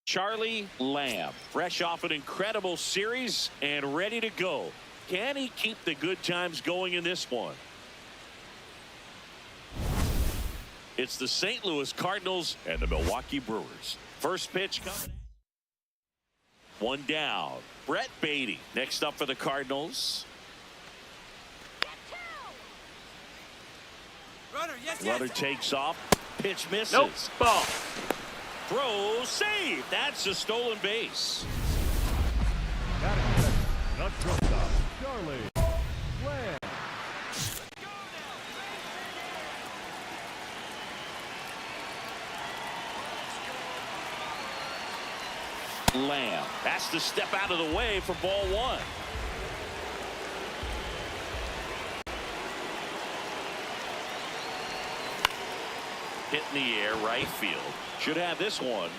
Charlie Lamb, fresh off an incredible series and ready to go. Can he keep the good times going in this one? It's the St. Louis Cardinals and the Milwaukee Brewers. First pitch coming. One down. Brett Beatty next up for the Cardinals. Runner takes off. Pitch misses. Nope. Ball. Throw save. That's a stolen base. Got it. Not shortstop. Charlie Lamb. Lamb has to step out of the way for ball one. Hit in the air, right field. Should have this one.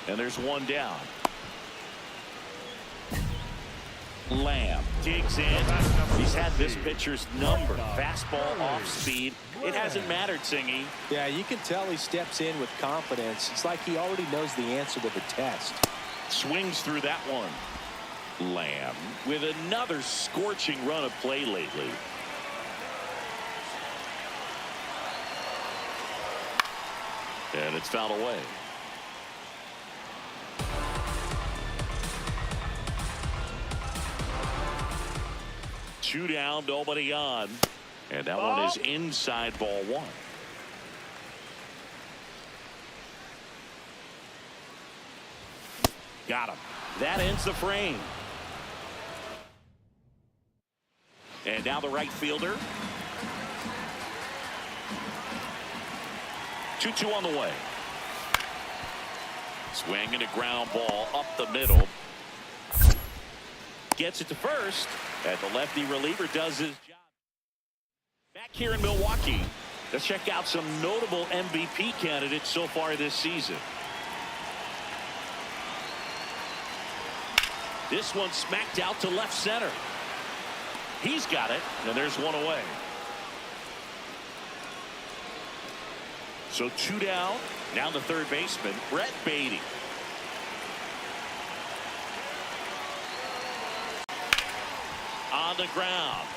And there's one down. Lamb digs in. He's had this pitcher's number. Fastball off speed. It hasn't mattered, Singy. Yeah, you can tell he steps in with confidence. It's like he already knows the answer to the test. Swings through that one. Lamb with another scorching run of play lately. And it's fouled away. Two down, nobody on. And that one is inside ball one. Got him. That ends the frame. And now the right fielder. 2-2 on the way. Swing and a ground ball up the middle. Gets it to first. And the lefty reliever does his job. Back here in Milwaukee, let's check out some notable MVP candidates so far this season. This one smacked out to left center. He's got it, and there's one away. So two down. Now the third baseman, Brett Beatty. On the ground.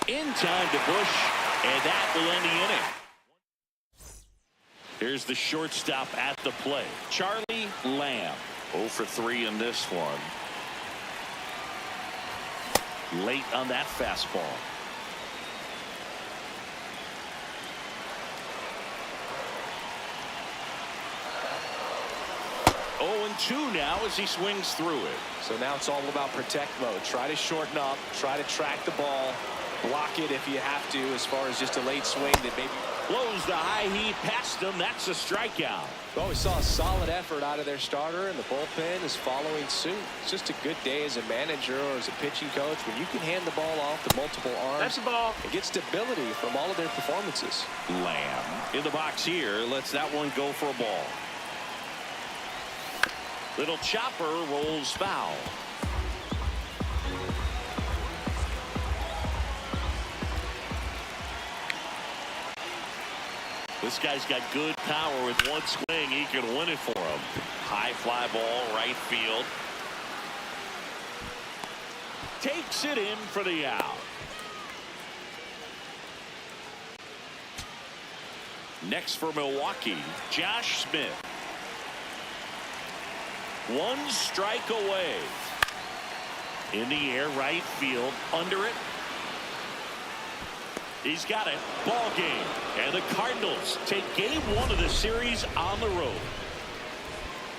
In time to Bush, and that will end the inning. Here's the shortstop at the plate, Charlie Lamb. 0 for 3 in this one. Late on that fastball. 0-2 now as he swings through it. So now it's all about protect mode. Try to shorten up, try to track the ball, block it if you have to, as far as just a late swing that maybe blows the high heat past him. That's a strikeout. Well, we saw a solid effort out of their starter, and the bullpen is following suit. It's just a good day as a manager or as a pitching coach when you can hand the ball off to multiple arms. That's the ball. And get stability from all of their performances. Lamb in the box here lets that one go for a ball. Little chopper rolls foul. This guy's got good power. With one swing, he can win it for him. High fly ball, right field. Takes it in for the out. Next for Milwaukee, Josh Smith. One strike away. In the air, right field, under it. He's got it. Ball game. And the Cardinals take game one of the series on the road.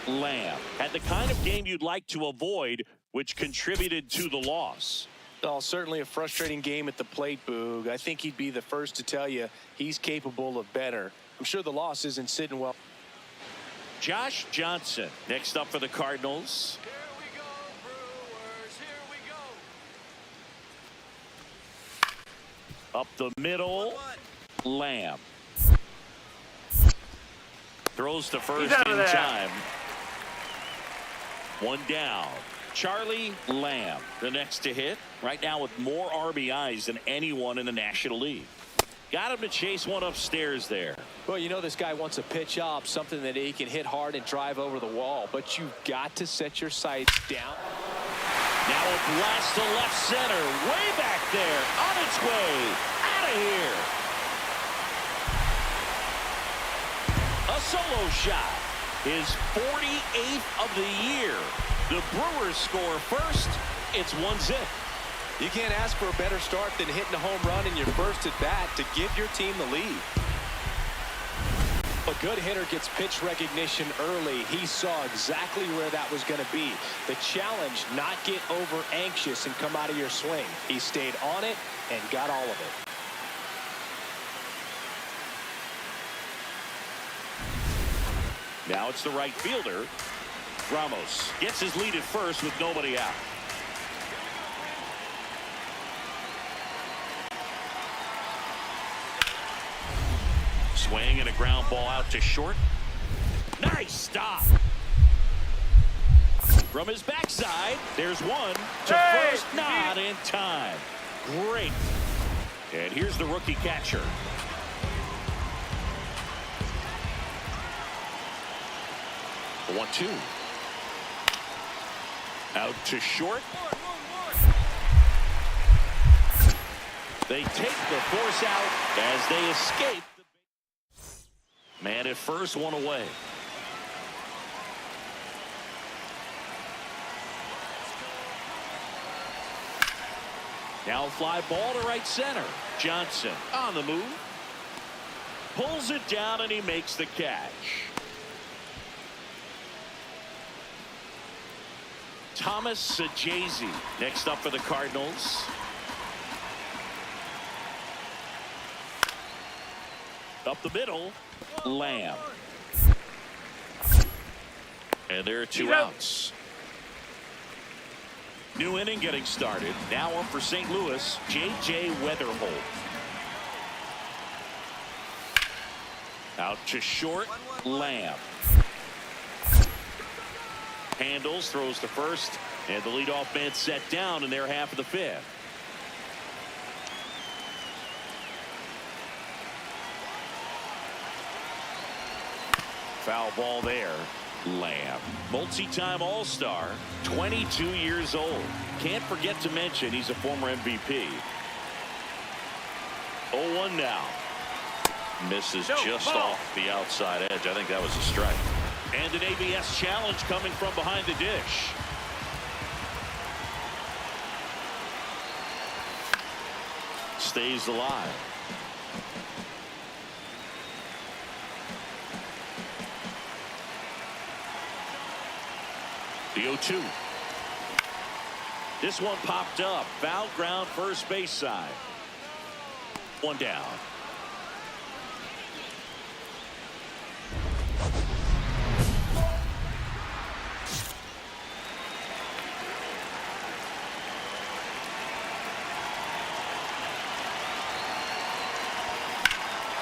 Lamb had the kind of game you'd like to avoid, which contributed to the loss. Well, certainly a frustrating game at the plate, Boog. I think he'd be the first to tell you he's capable of better. I'm sure the loss isn't sitting well. Josh Johnson next up for the Cardinals. Here we go, Brewers. Here we go. Up the middle. Lamb throws to first in time. One down. Charlie Lamb, the next to hit, right now with more RBIs than anyone in the National League. Got him to chase one upstairs there. Well, you know this guy wants a pitch up, something that he can hit hard and drive over the wall. But you've got to set your sights down. Now a blast to left center. Way back there. On its way. Out of here. A solo shot. His 48th of the year. The Brewers score first. It's 1-0. You can't ask for a better start than hitting a home run in your first at bat to give your team the lead. A good hitter gets pitch recognition early. He saw exactly where that was going to be. The challenge, not get over anxious and come out of your swing. He stayed on it and got all of it. Now it's the right fielder. Ramos gets his lead at first with nobody out. Swing and a ground ball out to short. Nice stop. From his backside, there's one to first, not in time. Great. And here's the rookie catcher. The 1-2. Out to short. They take the force out as they escape. Man at first, one away. Now fly ball to right center. Johnson on the move. Pulls it down and he makes the catch. Thomas Sajazi next up for the Cardinals. Up the middle. Lamb. And there are two outs. New inning getting started. Now up for St. Louis, J.J. Weatherholt. Out to short, Lamb. Handles, throws to first, and the leadoff man set down in their half of the fifth. Foul ball there. Lamb, multi-time All-Star, 22 years old. Can't forget to mention he's a former MVP. 0-1 now. Misses just off the outside edge. I think that was a strike. And an ABS challenge coming from behind the dish. Stays alive. The 0-2. This one popped up. Foul ground first base side. One down.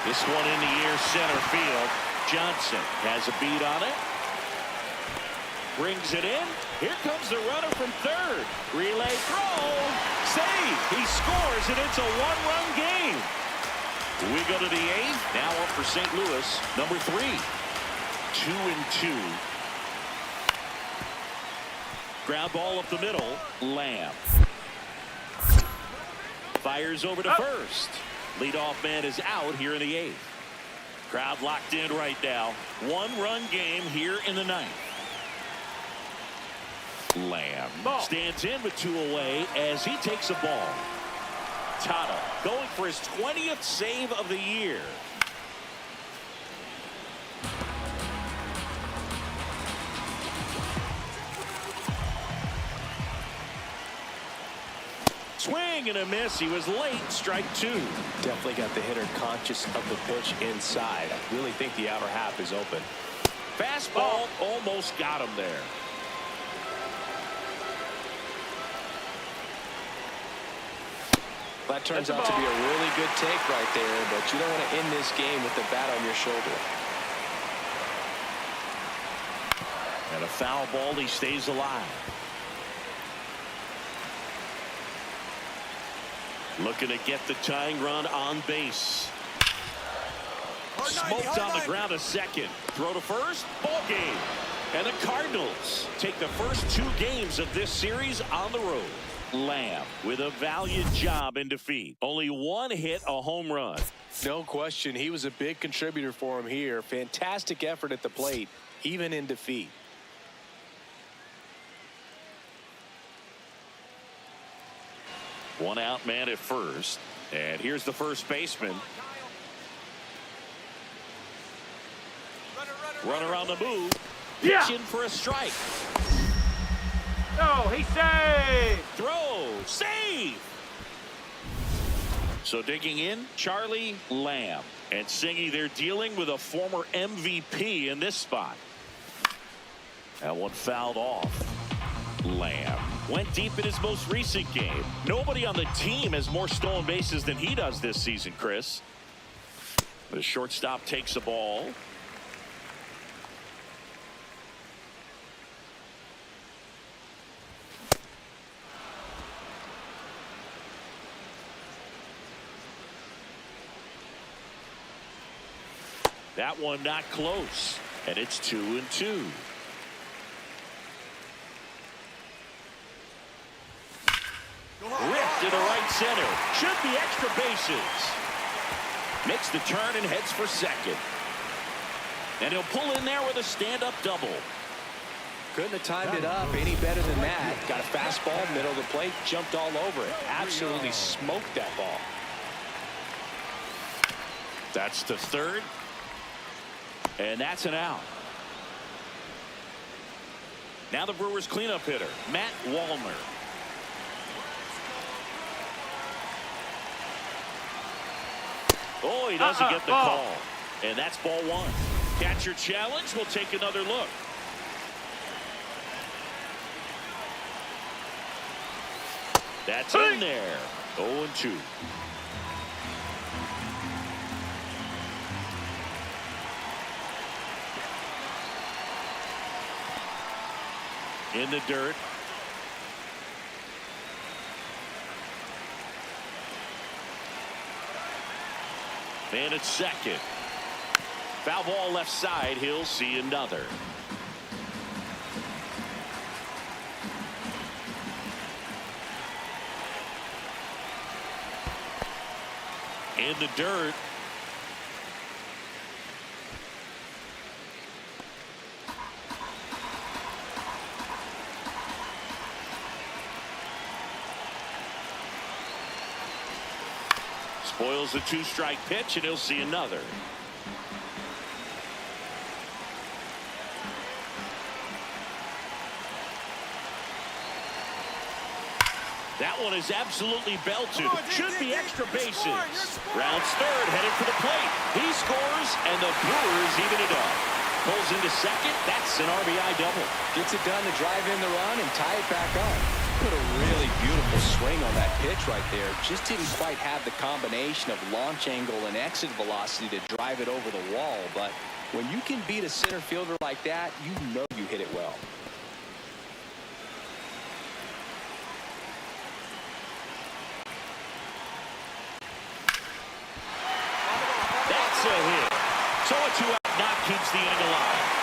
This one in the air center field. Johnson has a beat on it. Brings it in. Here comes the runner from third. Relay throw. Save. He scores, and it's a one-run game. We go to the eighth. Now up for St. Louis, number 3. 2-2. Ground ball up the middle. Lamb. Fires over to first. Leadoff man is out here in the eighth. Crowd locked in right now. One-run game here in the ninth. Lamb stands in with 2 away as he takes a ball. Tata going for his 20th save of the year. Swing and a miss. He was late. Strike 2. Definitely got the hitter conscious of the pitch inside. I really think the outer half is open. Fastball almost got him there. That turns out to be a really good take right there, but you don't want to end this game with the bat on your shoulder. And a foul ball. He stays alive. Looking to get the tying run on base. Smoked on the ground a second. Throw to first. Ball game. And the Cardinals take the first 2 games of this series on the road. Lamb with a valiant job in defeat. Only 1 hit, a home run. No question, he was a big contributor for him here. Fantastic effort at the plate, even in defeat. One out man at first. And here's the first baseman. Runner on the move. Pitching for a strike. No, he saved. Throw. Save. So digging in, Charlie Lamb. And Singy, they're dealing with a former MVP in this spot. That one fouled off. Lamb went deep in his most recent game. Nobody on the team has more stolen bases than he does this season, Chris. The shortstop takes the ball. That one not close, and it's 2-2. Ripped to the right center. Should be extra bases. Makes the turn and heads for second. And he'll pull in there with a stand-up double. Couldn't have timed it up any better than that. Got a fastball, middle of the plate, jumped all over it. Absolutely smoked that ball. That's the third. And that's an out. Now the Brewers cleanup hitter, Matt Wallner. Oh, he doesn't get the call. And that's ball 1. Catcher challenge. We'll take another look. That's in there. 0-2. In the dirt. And it's second. Foul ball left side. He'll see another. In the dirt. Spoils the 2-strike pitch, and he'll see another. That one is absolutely belted. Should be extra bases. Rounds third, headed for the plate. He scores, and the Brewers even it up. Pulls into second. That's an RBI double. Gets it done to drive in the run and tie it back up. Put a really beautiful swing on that pitch right there. Just didn't quite have the combination of launch angle and exit velocity to drive it over the wall. But when you can beat a center fielder like that, you know you hit it well. That's a hit. So a 2-out knock keeps the inning alive.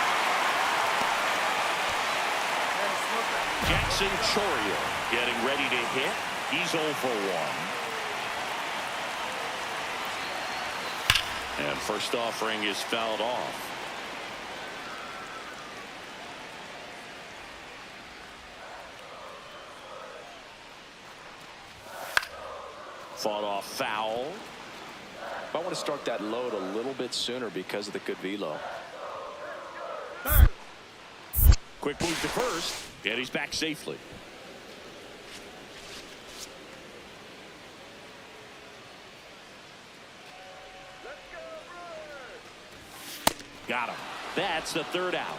Jackson Chourio getting ready to hit. He's 0 for 1. And first offering is fouled off. Fought off foul. I want to start that load a little bit sooner because of the good velo. Quick move to first, and he's back safely. Got him. That's the third out.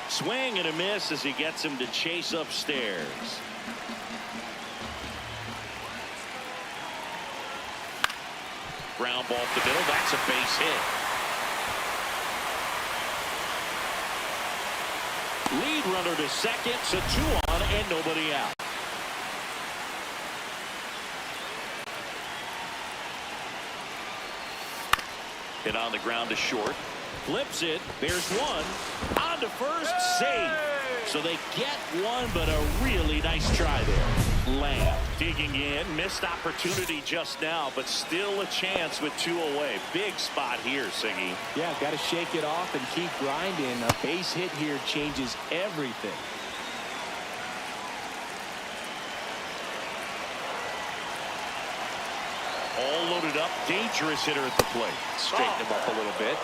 Swing and a miss as he gets him to chase upstairs. Ground ball up the middle. That's a base hit. Lead runner to second, so 2 on and nobody out. Hit on the ground to short. Flips it. There's one. On to first. Save. So they get one, but a really nice try there. Lamb digging in. Missed opportunity just now, but still a chance with 2 away. Big spot here, Siggy. Yeah, got to shake it off and keep grinding. A base hit here changes everything. All loaded up. Dangerous hitter at the plate. Straighten him up a little bit.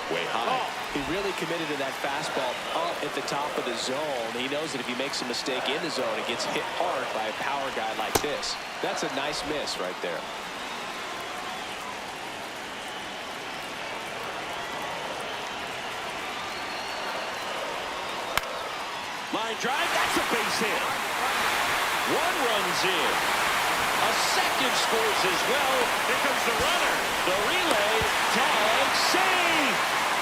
Way high. He really committed to that fastball up at the top of the zone. He knows that if he makes a mistake in the zone, it gets hit hard by a power guy like this. That's a nice miss right there. Line drive, that's a base hit. 1 runs in. A second scores as well. Here comes the runner. The relay, tag, save.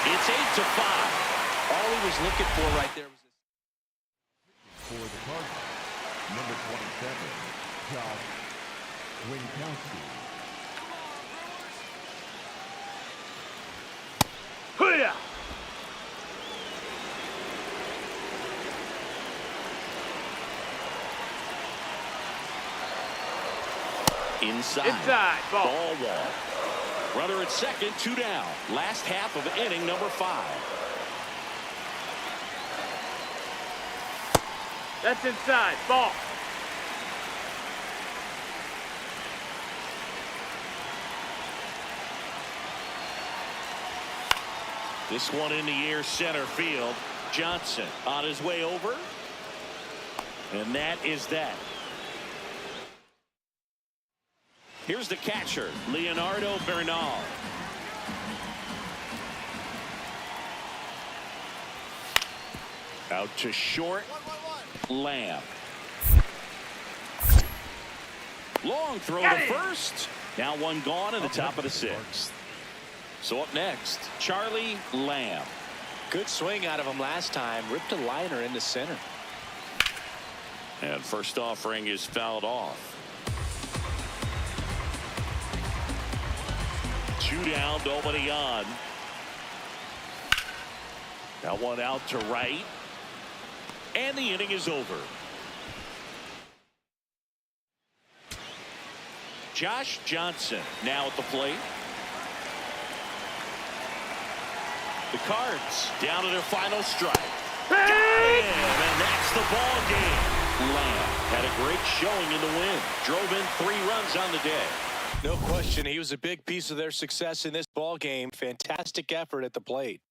It's 8-5. All he was looking for right there was For the Cardinals, number 27, Josh Winkowski. Inside. Ball one. Runner at second, 2 down. Last half of inning number 5. That's inside. Ball. This one in the air, center field. Johnson on his way over. And that is that. Here's the catcher, Leonardo Bernal. Out to short. Lamb. Long throw to first. Now 1 gone in the top of the 6th. So up next, Charlie Lamb. good swing out of him last time. Ripped a liner into center. And first offering is fouled off. 2 down, nobody on. That one out to right. And the inning is over. Josh Johnson now at the plate. The Cards down to their final strike. Got him, and that's the ball game. Lamb had a great showing in the win. Drove in 3 runs on the day. No question, he was a big piece of their success in this ball game. Fantastic effort at the plate.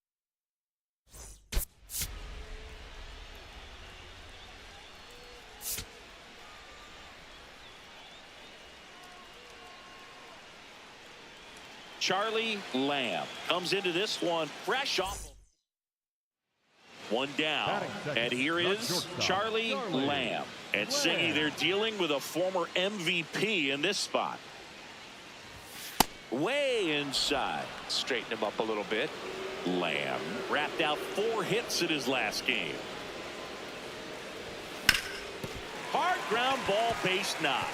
Charlie Lamb comes into this one fresh off. 1 down. And here is Charlie Lamb. And Siggy, they're dealing with a former MVP in this spot. Way inside. Straighten him up a little bit. Lamb wrapped out 4 hits in his last game. Hard ground ball, base knock.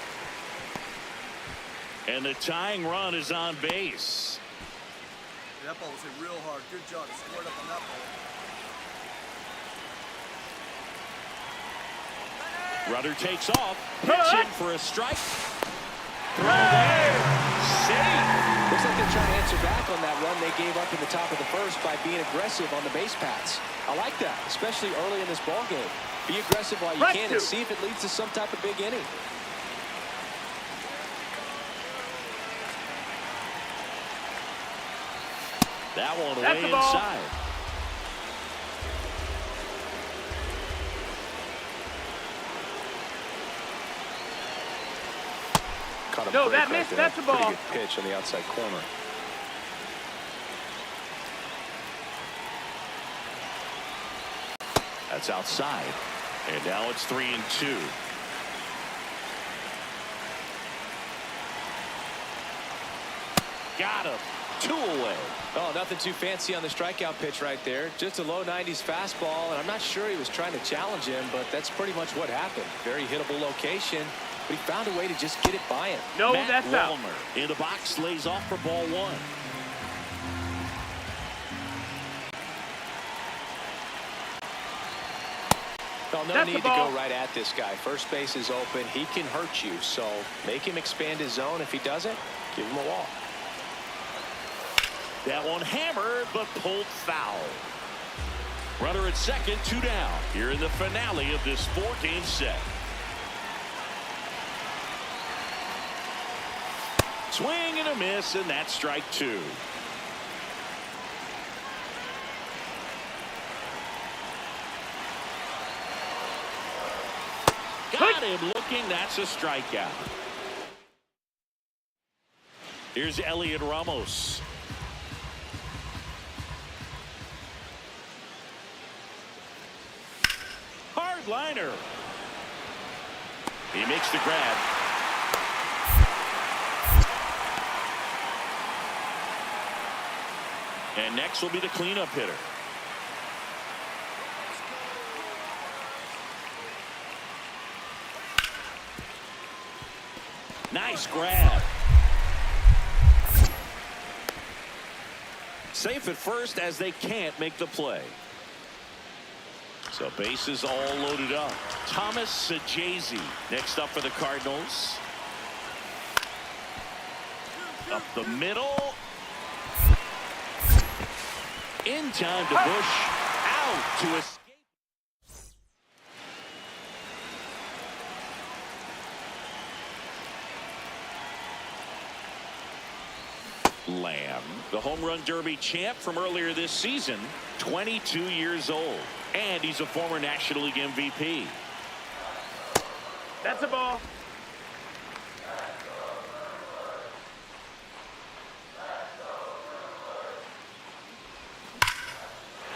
And the tying run is on base. That ball was hit real hard. Good job. He scored up on that ball. Rudder takes off. Pitching for a strike. Throw there. Safe. Looks like they're trying to answer back on that run they gave up in the top of the first by being aggressive on the base paths. I like that, especially early in this ball game. Be aggressive while you can and see if it leads to some type of big inning. That one way inside. Caught a No, break that right missed. there. That's a ball. Pretty good pitch on the outside corner. That's outside. And now it's 3-2. Got him. 2 away. Oh, nothing too fancy on the strikeout pitch right there. Just a low 90s fastball, and I'm not sure he was trying to challenge him, but that's pretty much what happened. Very hittable location, but he found a way to just get it by him. No, Matt that's out. Wallner in the box, lays off for ball 1. Well, no need to go right at this guy. First base is open. He can hurt you, so make him expand his zone. If he doesn't, give him a walk. That one hammered, but pulled foul. Runner at second, 2 down. Here in the finale of this 4-game set. Swing and a miss, and that's strike 2. Got him looking. That's a strikeout. Here's Elliot Ramos. Hard liner. He makes the grab. And next will be the cleanup hitter. Nice grab. Safe at first as they can't make the play. So bases all loaded up. Thomas Sajazi next up for the Cardinals. Up the middle. In time to Bush. Out to escape. Lamb, the home run derby champ from earlier this season, 22 years old, and he's a former National League MVP. That's a ball.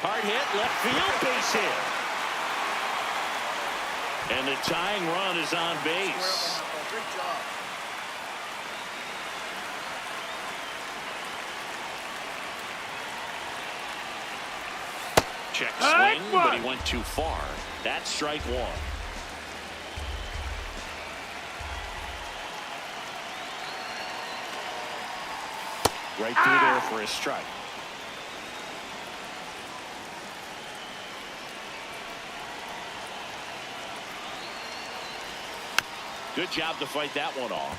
Hard hit, left field, base hit. And the tying run is on base. Great job. Check swing, but he went too far. That's strike 1. Right through there for a strike. Good job to fight that one off.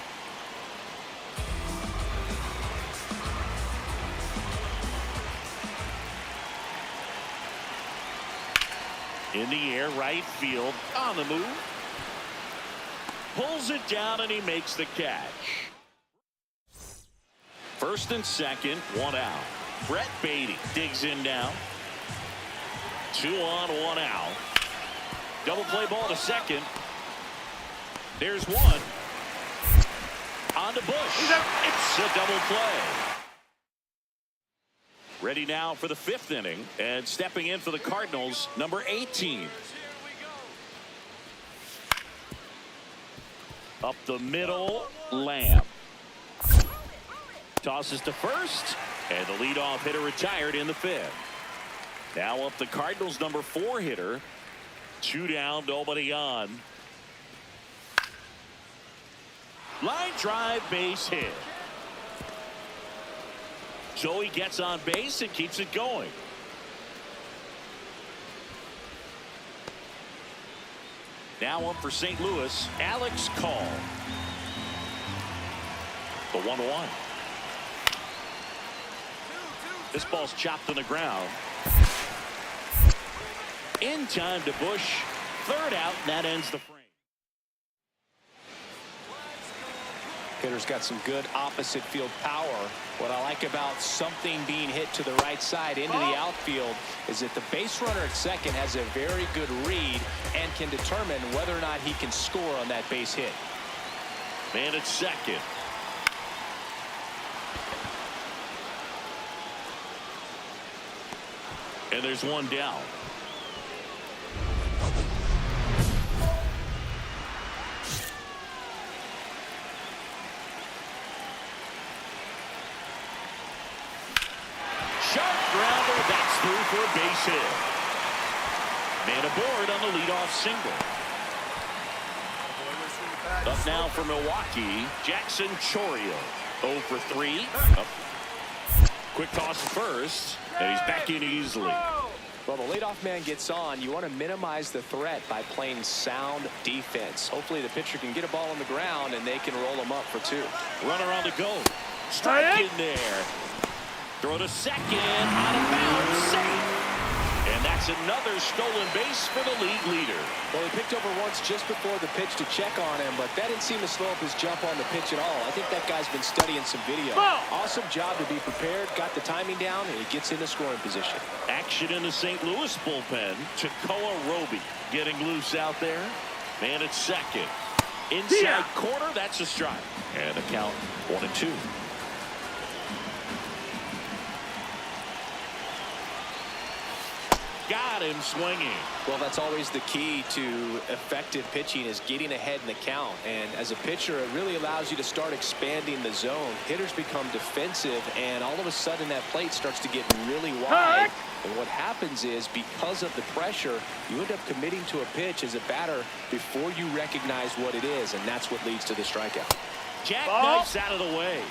In the air, right field, on the move. Pulls it down, and he makes the catch. First and second, 1 out. Brett Beatty digs in now. 2 on, 1 out. Double play ball to second. There's 1. On to Bush. It's a double play. Ready now for the 5th inning, and stepping in for the Cardinals, number 18. Up the middle, Lamb. Tosses to first, and the leadoff hitter retired in the 5th. Now up the Cardinals' number 4 hitter. 2 down, nobody on. Line drive, base hit. So he gets on base and keeps it going. Now up for St. Louis, Alex Call. The 1-1. This ball's chopped on the ground. In time to Bush. 3rd out, and that ends the frame. Hitter's got some good opposite field power. What I like about something being hit to the right side into the outfield is that the base runner at second has a very good read and can determine whether or not he can score on that base hit. Man at second. And there's 1 down. grounder. That's through for a base hit. Man aboard on the leadoff single. Up now for Milwaukee, Jackson Chourio. 0 for 3. Up. Quick toss to first, and he's back in easily. Well, the leadoff man gets on. You want to minimize the threat by playing sound defense. Hopefully the pitcher can get a ball on the ground and they can roll him up for 2. Runner on the go. Strike in there. Throw to second. Out of bounds. Safe. And that's another stolen base for the league leader. Well, he picked over once just before the pitch to check on him, but that didn't seem to slow up his jump on the pitch at all. I think that guy's been studying some video. Awesome job to be prepared, got the timing down, and he gets into scoring position. Action in the St. Louis bullpen. Takoa Roby getting loose out there. Man at second. Inside corner, that's a strike. And the count 1-2. Got him swinging. Well, that's always the key to effective pitching, is getting ahead in the count. And as a pitcher, it really allows you to start expanding the zone. Hitters become defensive, and all of a sudden that plate starts to get really wide. And what happens is, because of the pressure, you end up committing to a pitch as a batter before you recognize what it is, and that's what leads to the strikeout. Jackknifes out of the way.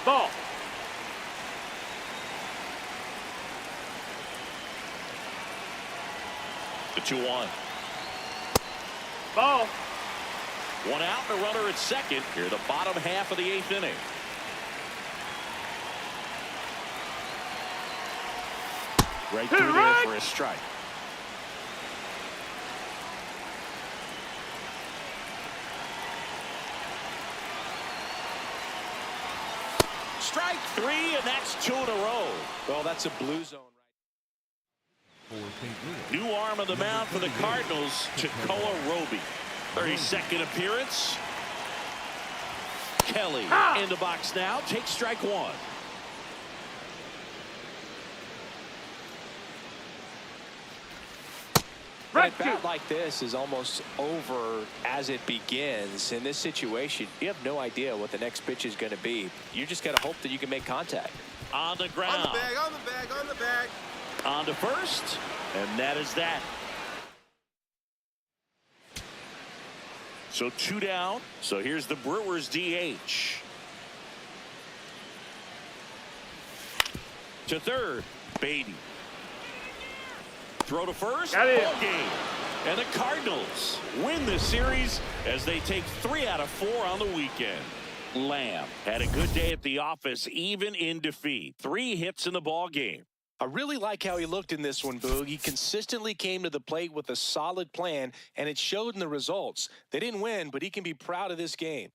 Ball. The 2-1. Ball. One out and a runner at second. Here, the bottom half of the 8th inning. Right through there for a strike. Strike 3, and that's 2 in a row. Well, that's a blue zone. New arm of the mound for the Cardinals, Takoa Roby. 32nd appearance. Kelly in the box now. Takes strike 1. A bat like this is almost over as it begins. In this situation, you have no idea what the next pitch is going to be. You just got to hope that you can make contact. On the ground. On the bag, on the bag, on the bag. On to first, and that is that. So 2 down. So here's the Brewers DH. To third, Beatty. Throw to first. Ball game. And the Cardinals win the series as they take 3 out of 4 on the weekend. Lamb had a good day at the office, even in defeat. 3 hits in the ball game. I really like how he looked in this one, Boog. He consistently came to the plate with a solid plan, and it showed in the results. They didn't win, but he can be proud of this game.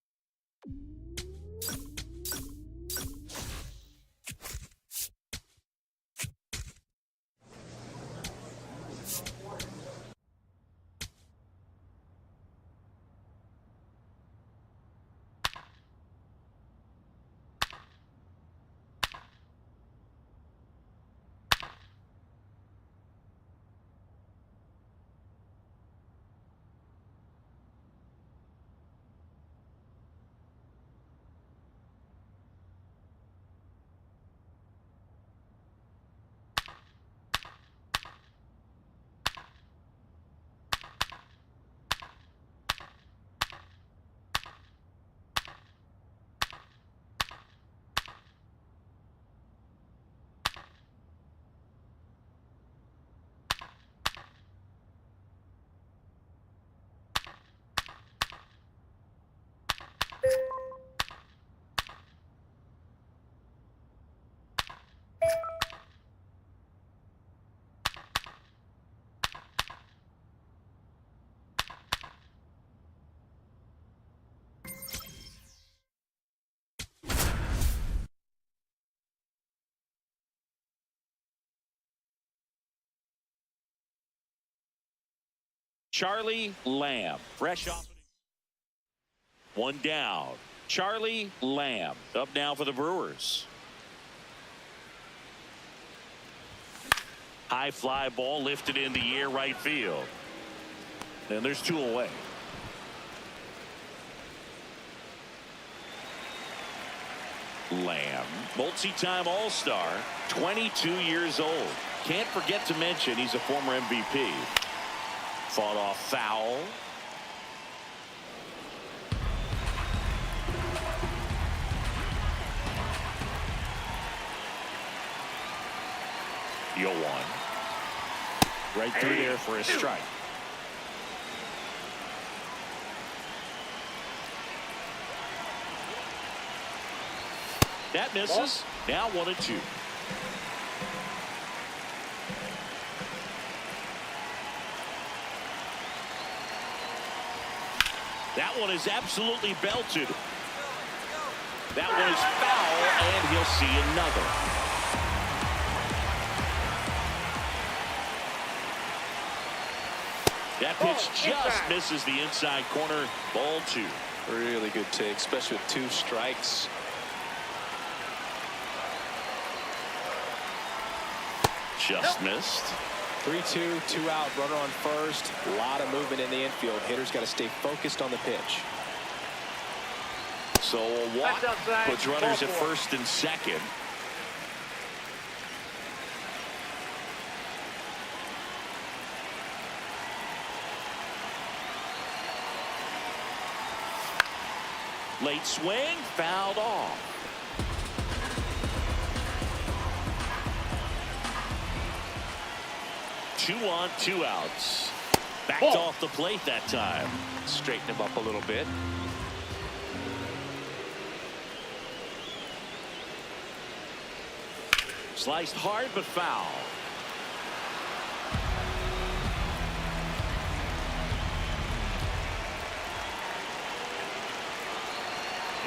Charlie Lamb, fresh off. 1 down. Charlie Lamb up now for the Brewers. High fly ball lifted in the air right field. And there's 2 away. Lamb, multi-time All-Star, 22 years old. Can't forget to mention he's a former MVP. Fought off foul. The 0-1. Right through there for a strike. That misses. Now 1-2. That one is absolutely belted. That one is foul, and he'll see another. That pitch just misses the inside corner. Ball 2. Really good take, especially with 2 strikes. Just missed. 3-2, 2 out, runner on first. A lot of movement in the infield. Hitter's got to stay focused on the pitch. So a walk puts runners at first and second. Late swing, fouled off. Two on, 2 outs. Backed off the plate that time. Straighten him up a little bit. Sliced hard but foul.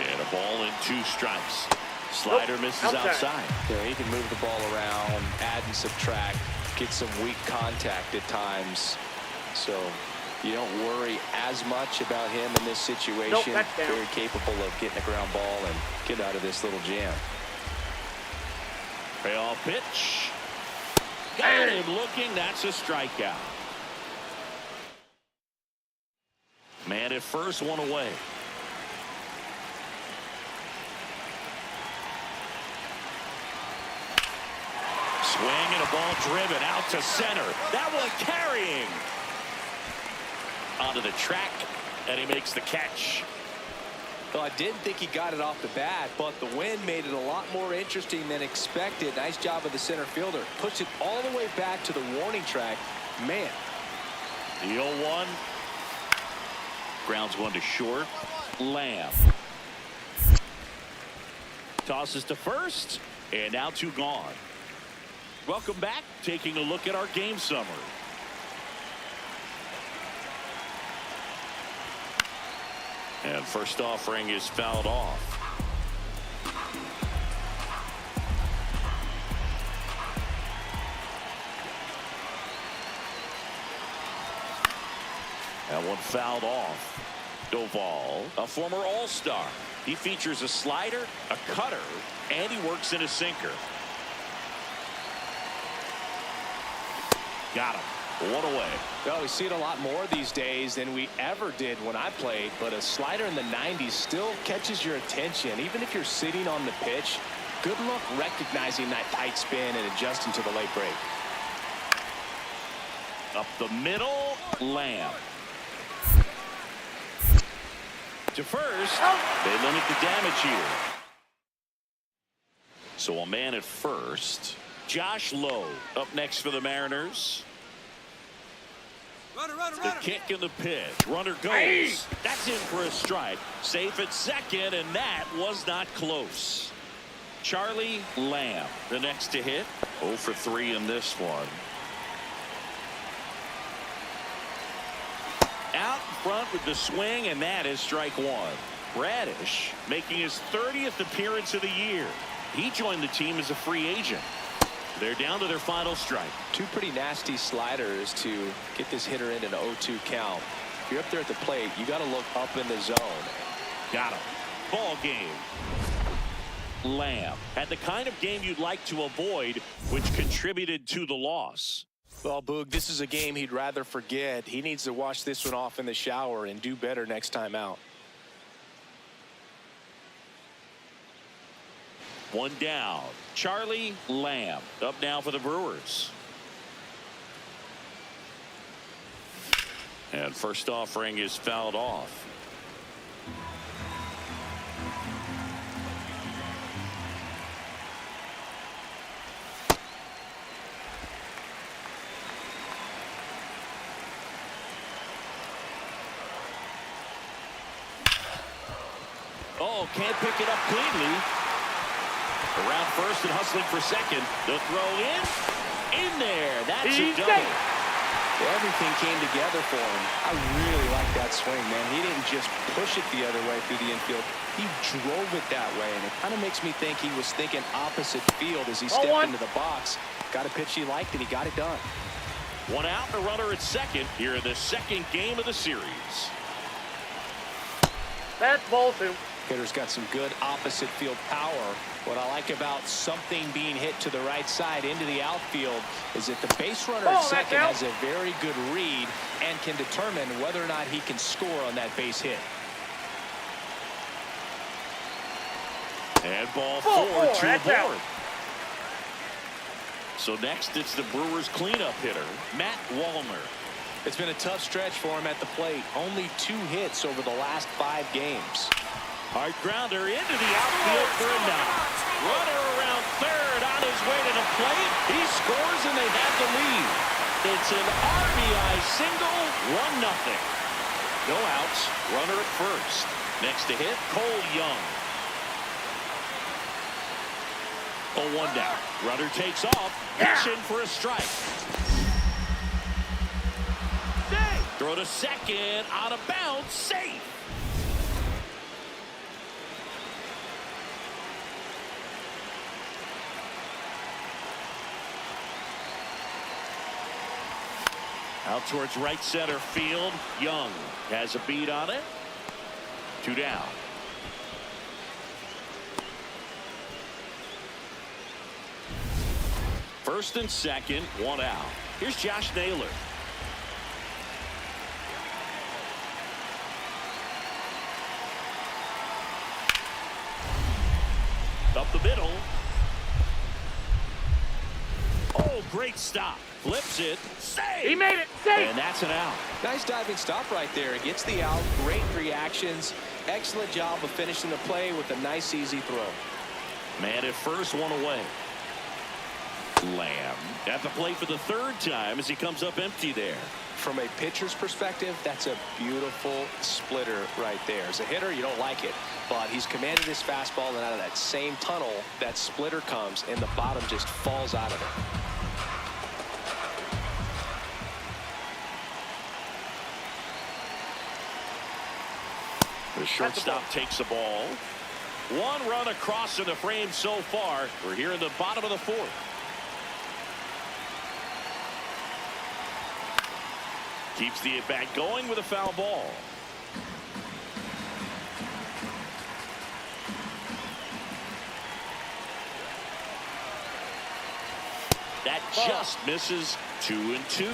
And a ball and 2 strikes. Slider misses outside. Yeah, he can move the ball around, add and subtract, get some weak contact at times. So you don't worry as much about him in this situation. Very capable of getting a ground ball and get out of this little jam. Payoff pitch. Got him looking. That's a strikeout. Man at first, 1 away. Swing and a ball driven out to center. That one carrying. Onto the track, and he makes the catch. Well, I didn't think he got it off the bat, but the wind made it a lot more interesting than expected. Nice job of the center fielder. Puts it all the way back to the warning track. Man. The 0-1. Grounds one to short. Lamb. Tosses to first, and now 2 gone. Welcome back. Taking a look at our game summary. And first offering is fouled off. That one fouled off. Doval, a former All-Star. He features a slider, a cutter, and he works in a sinker. Got him. 1 away. Well, we see it a lot more these days than we ever did when I played, but a slider in the 90s still catches your attention. Even if you're sitting on the pitch, good luck recognizing that tight spin and adjusting to the late break. Up the middle, Lamb. To first, they limit the damage here. So a man at first. Josh Lowe up next for the Mariners. Runner, The kick in the pitch. Runner goes. That's in for a strike. Safe at second, and that was not close. Charlie Lamb, the next to hit. 0 for 3 in this one. Out in front with the swing, and that is strike 1. Radish making his 30th appearance of the year. He joined the team as a free agent. They're down to their final strike. 2 pretty nasty sliders to get this hitter in an 0-2 count. If you're up there at the plate, you got to look up in the zone. Got him. Ball game. Lamb had the kind of game you'd like to avoid, which contributed to the loss. Well, Boog, this is a game he'd rather forget. He needs to wash this one off in the shower and do better next time out. One down. Charlie Lamb up now for the Brewers. And first offering is fouled off. Oh, can't pick it up cleanly. Around first and hustling for second. The throw in there. That's a double. Everything came together for him. I really like that swing, man. He didn't just push it the other way through the infield. He drove it that way, and it kind of makes me think he was thinking opposite field as he stepped into the box. Got a pitch he liked, and he got it done. One out, a runner at second here in the second game of the series. That's ball two. Hitter's got some good opposite field power. What I like about something being hit to the right side into the outfield is that the base runner at second has a very good read and can determine whether or not he can score on that base hit. And ball four to the board. So next it's the Brewers cleanup hitter, Matt Wallner. It's been a tough stretch for him at the plate. Only 2 hits over the last 5 games. Hard grounder into the outfield for a knock. Runner around third on his way to the plate. He scores and they have the lead. It's an RBI single, 1-0. No outs, runner at first. Next to hit, Cole Young. 0-1 down. Runner takes off, pitching for a strike. Throw to second, out of bounds, safe. Out towards right center field. Young has a beat on it. 2 down. First and second, 1 out. Here's Josh Naylor. Up the middle. Oh, great stop. Flips it. Save. He made it. Save. And that's an out. Nice diving stop right there. It gets the out. Great reactions. Excellent job of finishing the play with a nice, easy throw. Man at first, 1 away. Lamb at the plate for the 3rd time as he comes up empty there. From a pitcher's perspective, that's a beautiful splitter right there. As a hitter, you don't like it, but he's commanded his fastball, and out of that same tunnel, that splitter comes, and the bottom just falls out of it. The shortstop takes the ball. 1 run across in the frame so far. We're here in the bottom of the 4th. Keeps the at-bat going with a foul ball. That just misses. 2-2.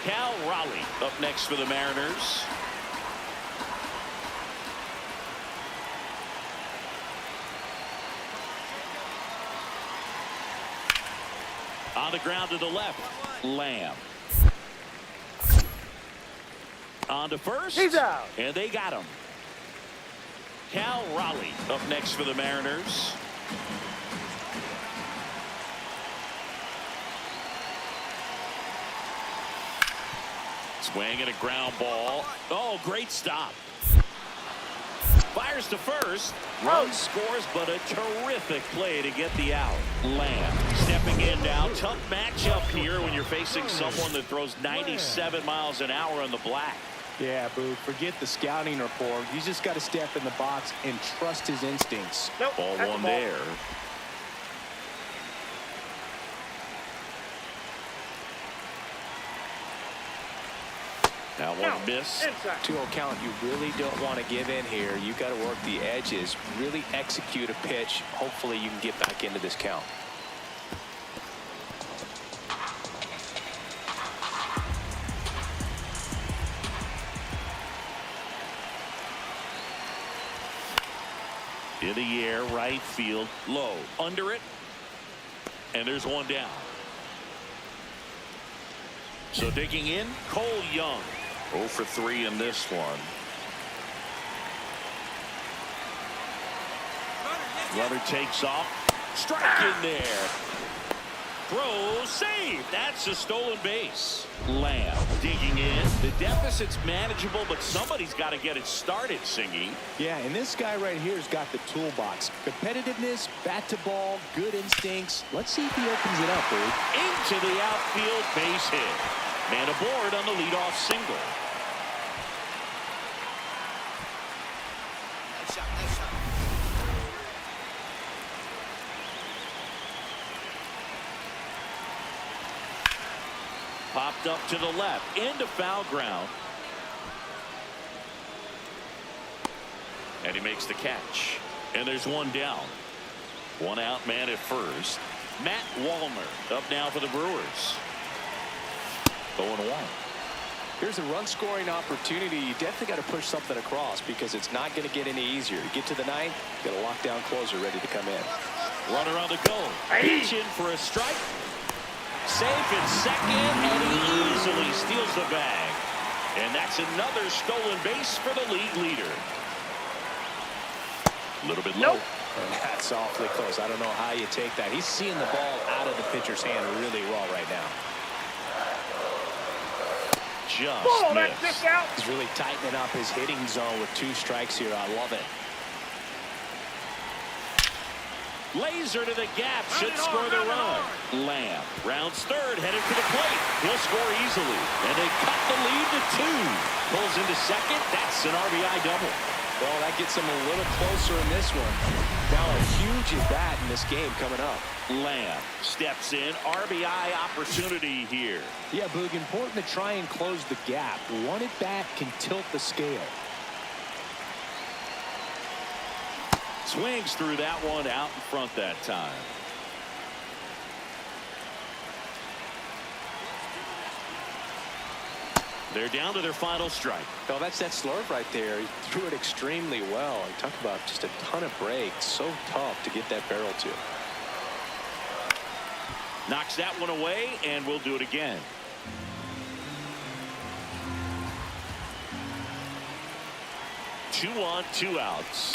Cal Raleigh up next for the Mariners. On the ground to the left, Lamb. On to first. He's out. And they got him. Cal Raleigh up next for the Mariners. Swing and a ground ball. Oh, great stop. Fires to first. Run scores, but a terrific play to get the out. Lamb stepping in now. Tough matchup here when you're facing someone that throws 97 miles an hour on the black. Yeah, Boo, forget the scouting report. He's just got to step in the box and trust his instincts. Nope, Ball that's one the ball. there. That one miss. Inside. 2-0 count. You really don't want to give in here. You got to work the edges, really execute a pitch. Hopefully you can get back into this count. In the air, right field, low, under it, and there's one down. So digging in, Cole Young. 0 for 3 in this one. Runner takes off. Strike in there. Throw, save. That's a stolen base. Lamb digging in. The deficit's manageable, but somebody's got to get it started, Singy. Yeah, and this guy right here has got the toolbox. Competitiveness, bat to ball, good instincts. Let's see if he opens it up, dude. Into the outfield, base hit. Man aboard on the leadoff single. Nice shot, nice shot. Popped up to the left, into foul ground. And he makes the catch. And there's one down. One out man at first. Matt Wallner up now for the Brewers. 0-1. Here's a run scoring opportunity. You definitely got to push something across because it's not going to get any easier. You get to the ninth, got a lockdown closer ready to come in. Runner on the go. Pitch in for a strike. Safe in second, and he easily steals the bag. And that's another stolen base for the league leader. A little bit low. And that's awfully close. I don't know how you take that. He's seeing the ball out of the pitcher's hand really well right now. Just missed. He's really tightening up his hitting zone with 2 strikes here. I love it. Laser to the gap, should score the run. Lamb rounds third, headed for the plate. He'll score easily, and they cut the lead to 2. Pulls into second. That's an RBI double. Well, that gets him a little closer in this one. Now a huge at bat in this game coming up. Lamb steps in. RBI opportunity here. Yeah, Boog, important to try and close the gap. One at bat can tilt the scale. Swings through that one out in front that time. They're down to their final strike. No, that's that slurve right there. He threw it extremely well. And talk about just a ton of breaks. So tough to get that barrel to. Knocks that one away, and we'll do it again. Two on, 2 outs.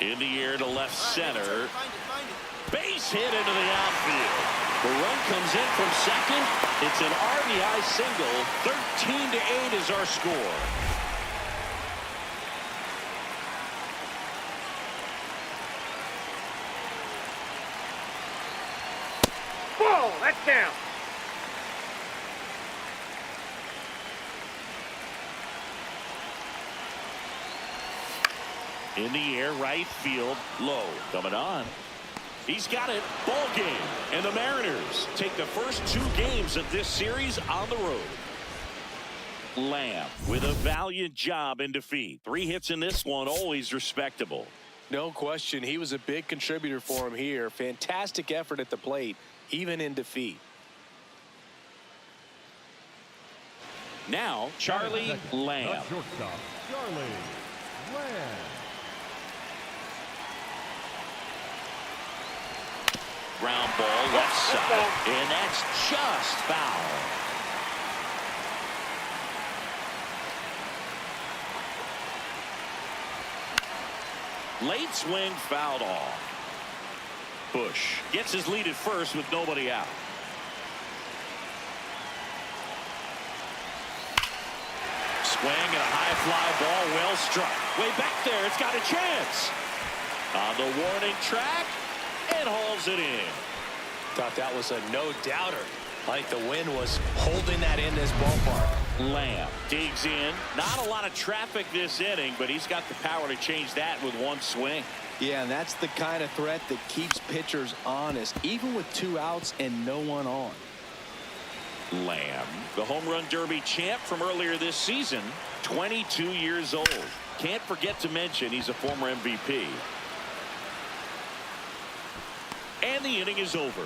In the air to left center. Base hit into the outfield. The run comes in from second. It's an RBI single. 13-8 is our score. Ball, that's down. In the air, right field, low. Coming on. He's got it. Ball game. And the Mariners take the first 2 games of this series on the road. Lamb with a valiant job in defeat. 3 hits in this one, always respectable. No question. He was a big contributor for him here. Fantastic effort at the plate, even in defeat. Now, Charlie Lamb. The shortstop, Charlie Lamb. Ground ball left side, and that's just foul. Late swing fouled off. Bush gets his lead at first with nobody out. Swing and a high fly ball, well struck. Way back there, it's got a chance. On the warning track, and hauls it in. Thought that was a no-doubter. I think the wind was holding that in this ballpark. Lamb digs in. Not a lot of traffic this inning, but he's got the power to change that with 1 swing. Yeah, and that's the kind of threat that keeps pitchers honest, even with 2 outs and no one on. Lamb, the home run derby champ from earlier this season, 22 years old. Can't forget to mention he's a former MVP. And the inning is over.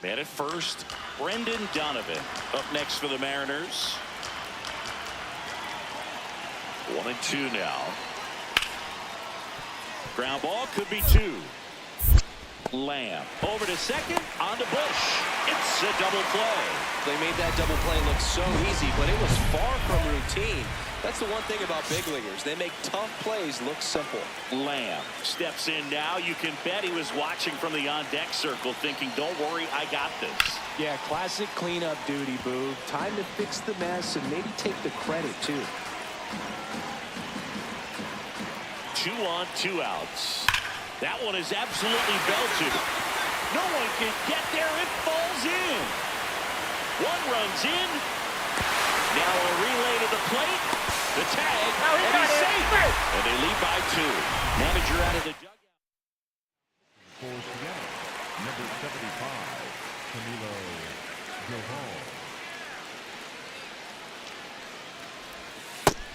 Man at first, Brendan Donovan up next for the Mariners. 1-2 now. Ground ball could be 2. Lamb over to second, on to Bush. It's a double play. They made that double play look so easy, but it was far from routine. That's the one thing about big leaguers. They make tough plays look simple. Lamb steps in now. You can bet he was watching from the on-deck circle thinking, don't worry, I got this. Yeah, classic cleanup duty, Boog. Time to fix the mess and maybe take the credit, too. 2 on, 2 outs. That one is absolutely belted. No one can get there. It falls in. 1 runs in. Now a relay to the plate. The tag. And he's safe. And they lead by 2. Manager out of the dugout. Forced together. Number 75, Camilo Johan.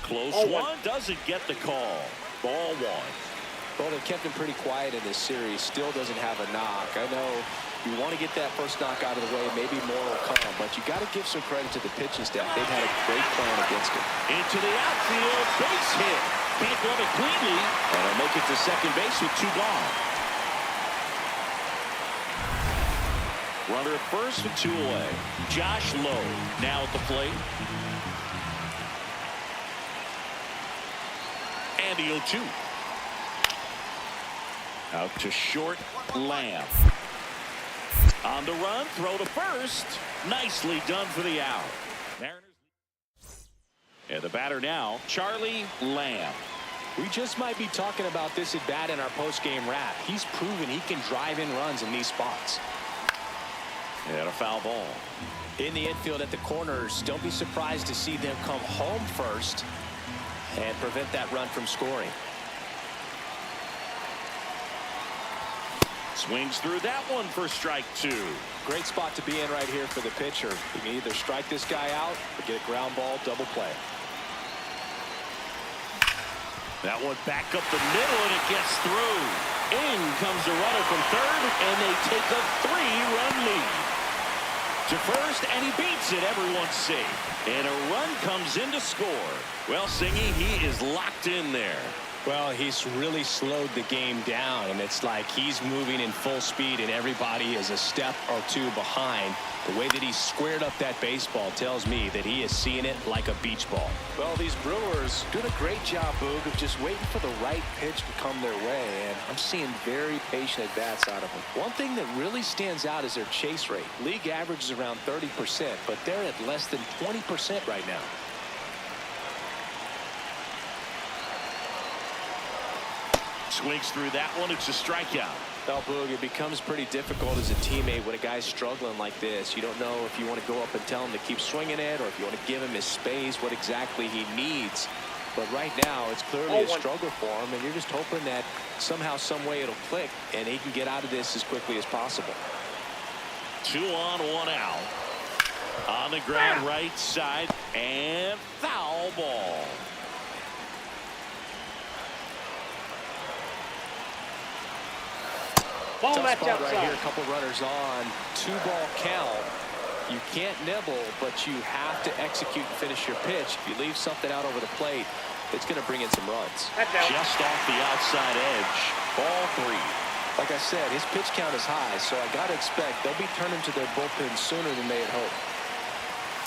Close one. Doesn't get the call. Ball 1. Well, they kept him pretty quiet in this series. Still doesn't have a knock. I know you want to get that first knock out of the way. Maybe more will come, but you got to give some credit to the pitching staff. They've had a great plan against him. Into the outfield, base hit. Can't glove it cleanly, and he'll make it to second base with 2 gone. Runner at first with 2 away. Josh Lowe now at the plate. And the 0-2. Out to short, Lamb. On the run, throw to first. Nicely done for the out. Mariners. And the batter now, Charlie Lamb. We just might be talking about this at bat in our post-game wrap. He's proven he can drive in runs in these spots. And a foul ball. In the infield at the corners, don't be surprised to see them come home first and prevent that run from scoring. Swings through that one for strike 2. Great spot to be in right here for the pitcher. You can either strike this guy out or get a ground ball double play. That one back up the middle, and it gets through. In comes the runner from third, and they take a 3-run lead. To first, and he beats it. Everyone's safe. And a run comes in to score. Well, Singy, he is locked in there. Well, he's really slowed the game down, and it's like he's moving in full speed, and everybody is a step or 2 behind. The way that he squared up that baseball tells me that he is seeing it like a beach ball. Well, these Brewers doing a great job, Boog, of just waiting for the right pitch to come their way, and I'm seeing very patient at-bats out of them. One thing that really stands out is their chase rate. League average is around 30%, but they're at less than 20% right now. Swings through that one. It's a strikeout. Well, Boog, it becomes pretty difficult as a teammate when a guy's struggling like this. You don't know if you want to go up and tell him to keep swinging it or if you want to give him his space, what exactly he needs. But right now, it's clearly a struggle for him, and you're just hoping that somehow, some way it'll click, and he can get out of this as quickly as possible. 2 on, 1 out. On the ground, right side, and foul ball. Ball Tough match spot outside. right here, a couple runners on, 2-ball count. You can't nibble, but you have to execute and finish your pitch. If you leave something out over the plate, it's going to bring in some runs. Just off the outside edge. Ball 3. Like I said, his pitch count is high, so I got to expect they'll be turning to their bullpen sooner than they had hoped.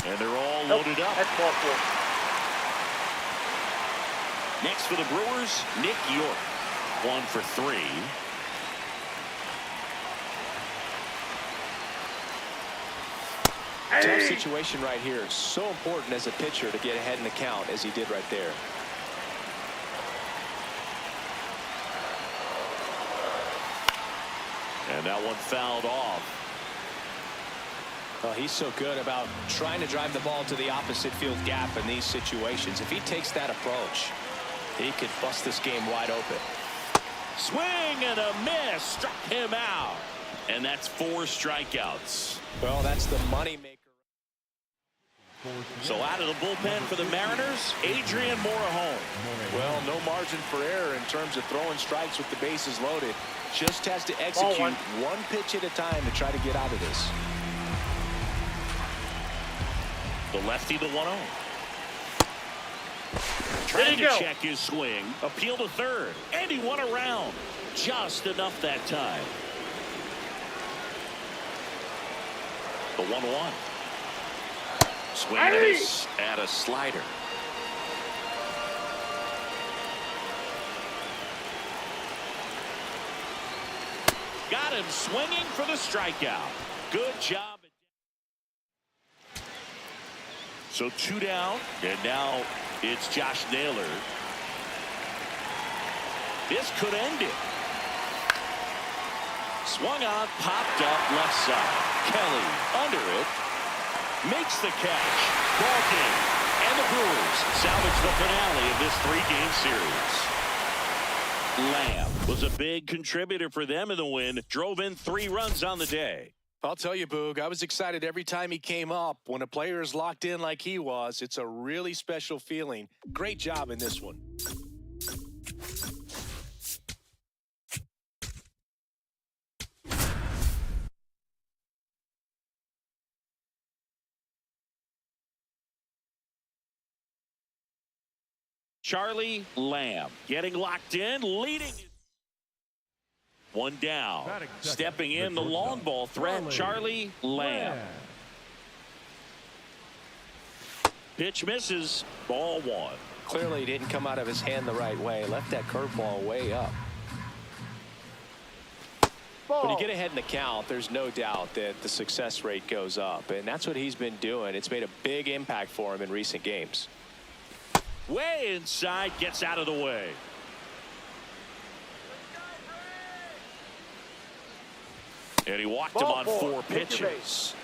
And they're all loaded up. That's ball 4. Next for the Brewers, Nick York. 1 for 3. Tough situation right here. So important as a pitcher to get ahead in the count as he did right there. And that one fouled off. Well, he's so good about trying to drive the ball to the opposite field gap in these situations. If he takes that approach, he could bust this game wide open. Swing and a miss. Struck him out. And that's 4 strikeouts. Well, that's the money maker. So out of the bullpen for the Mariners, Adrian Morejon. Well, no margin for error in terms of throwing strikes with the bases loaded. Just has to execute one pitch at a time to try to get out of this. The lefty, the 1-0. Trying to go. check his swing. Appeal to third. And he won around. Just enough that time. The 1-1. Swing and a miss at a slider. Got him swinging for the strikeout. Good job. So 2 down, and now it's Josh Naylor. This could end it. Swung on, popped up left side. Kelly under it. Makes the catch. Ball game. And the Brewers salvage the finale of this 3-game series. Lamb was a big contributor for them in the win. Drove in 3 runs on the day. I'll tell you, Boog, I was excited every time he came up. When a player is locked in like he was, it's a really special feeling. Great job in this one. Charlie Lamb getting locked in, leading. 1 down. Stepping in the long ball threat, Charlie Lamb. Pitch misses. Ball 1. Clearly he didn't come out of his hand the right way. Left that curveball way up. When you get ahead in the count, there's no doubt that the success rate goes up. And that's what he's been doing. It's made a big impact for him in recent games. Way inside, gets out of the way. And he walked him on 4 pitches.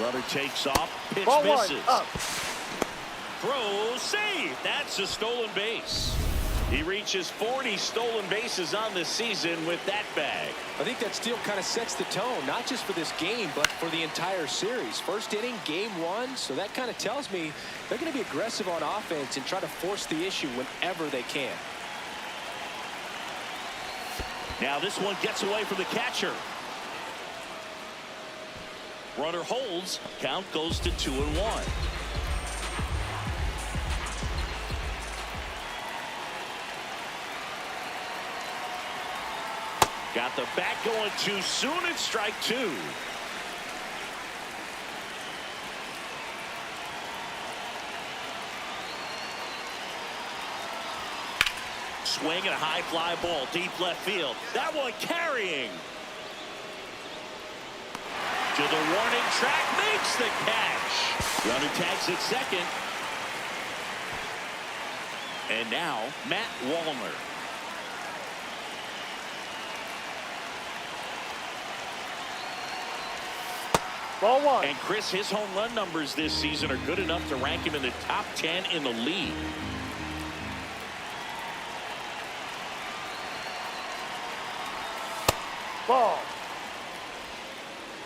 Runner takes off, pitch misses. Throw, save. That's a stolen base. He reaches 40 stolen bases on this season with that bag. I think that steal kind of sets the tone, not just for this game, but for the entire series. First inning, game 1, so that kind of tells me they're going to be aggressive on offense and try to force the issue whenever they can. Now this one gets away from the catcher. Runner holds, count goes to 2-1. Got the bat going too soon. It's strike 2. Swing and a high fly ball deep left field. That one carrying. To the warning track, makes the catch. Runner tags at second. And now Matt Wallner. Ball 1. And Chris, his home run numbers this season are good enough to rank him in the top 10 in the league. Ball.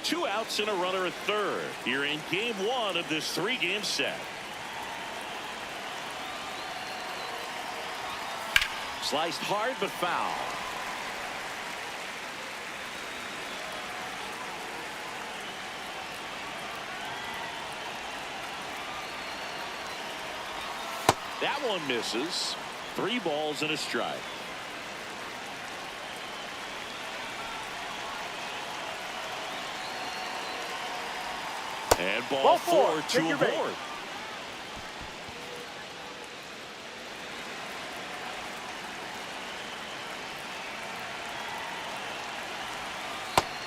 2 outs and a runner at third. Here in game 1 of this 3-game set. Sliced hard but foul. That one misses. 3 balls and a strike. And ball 4 to a board.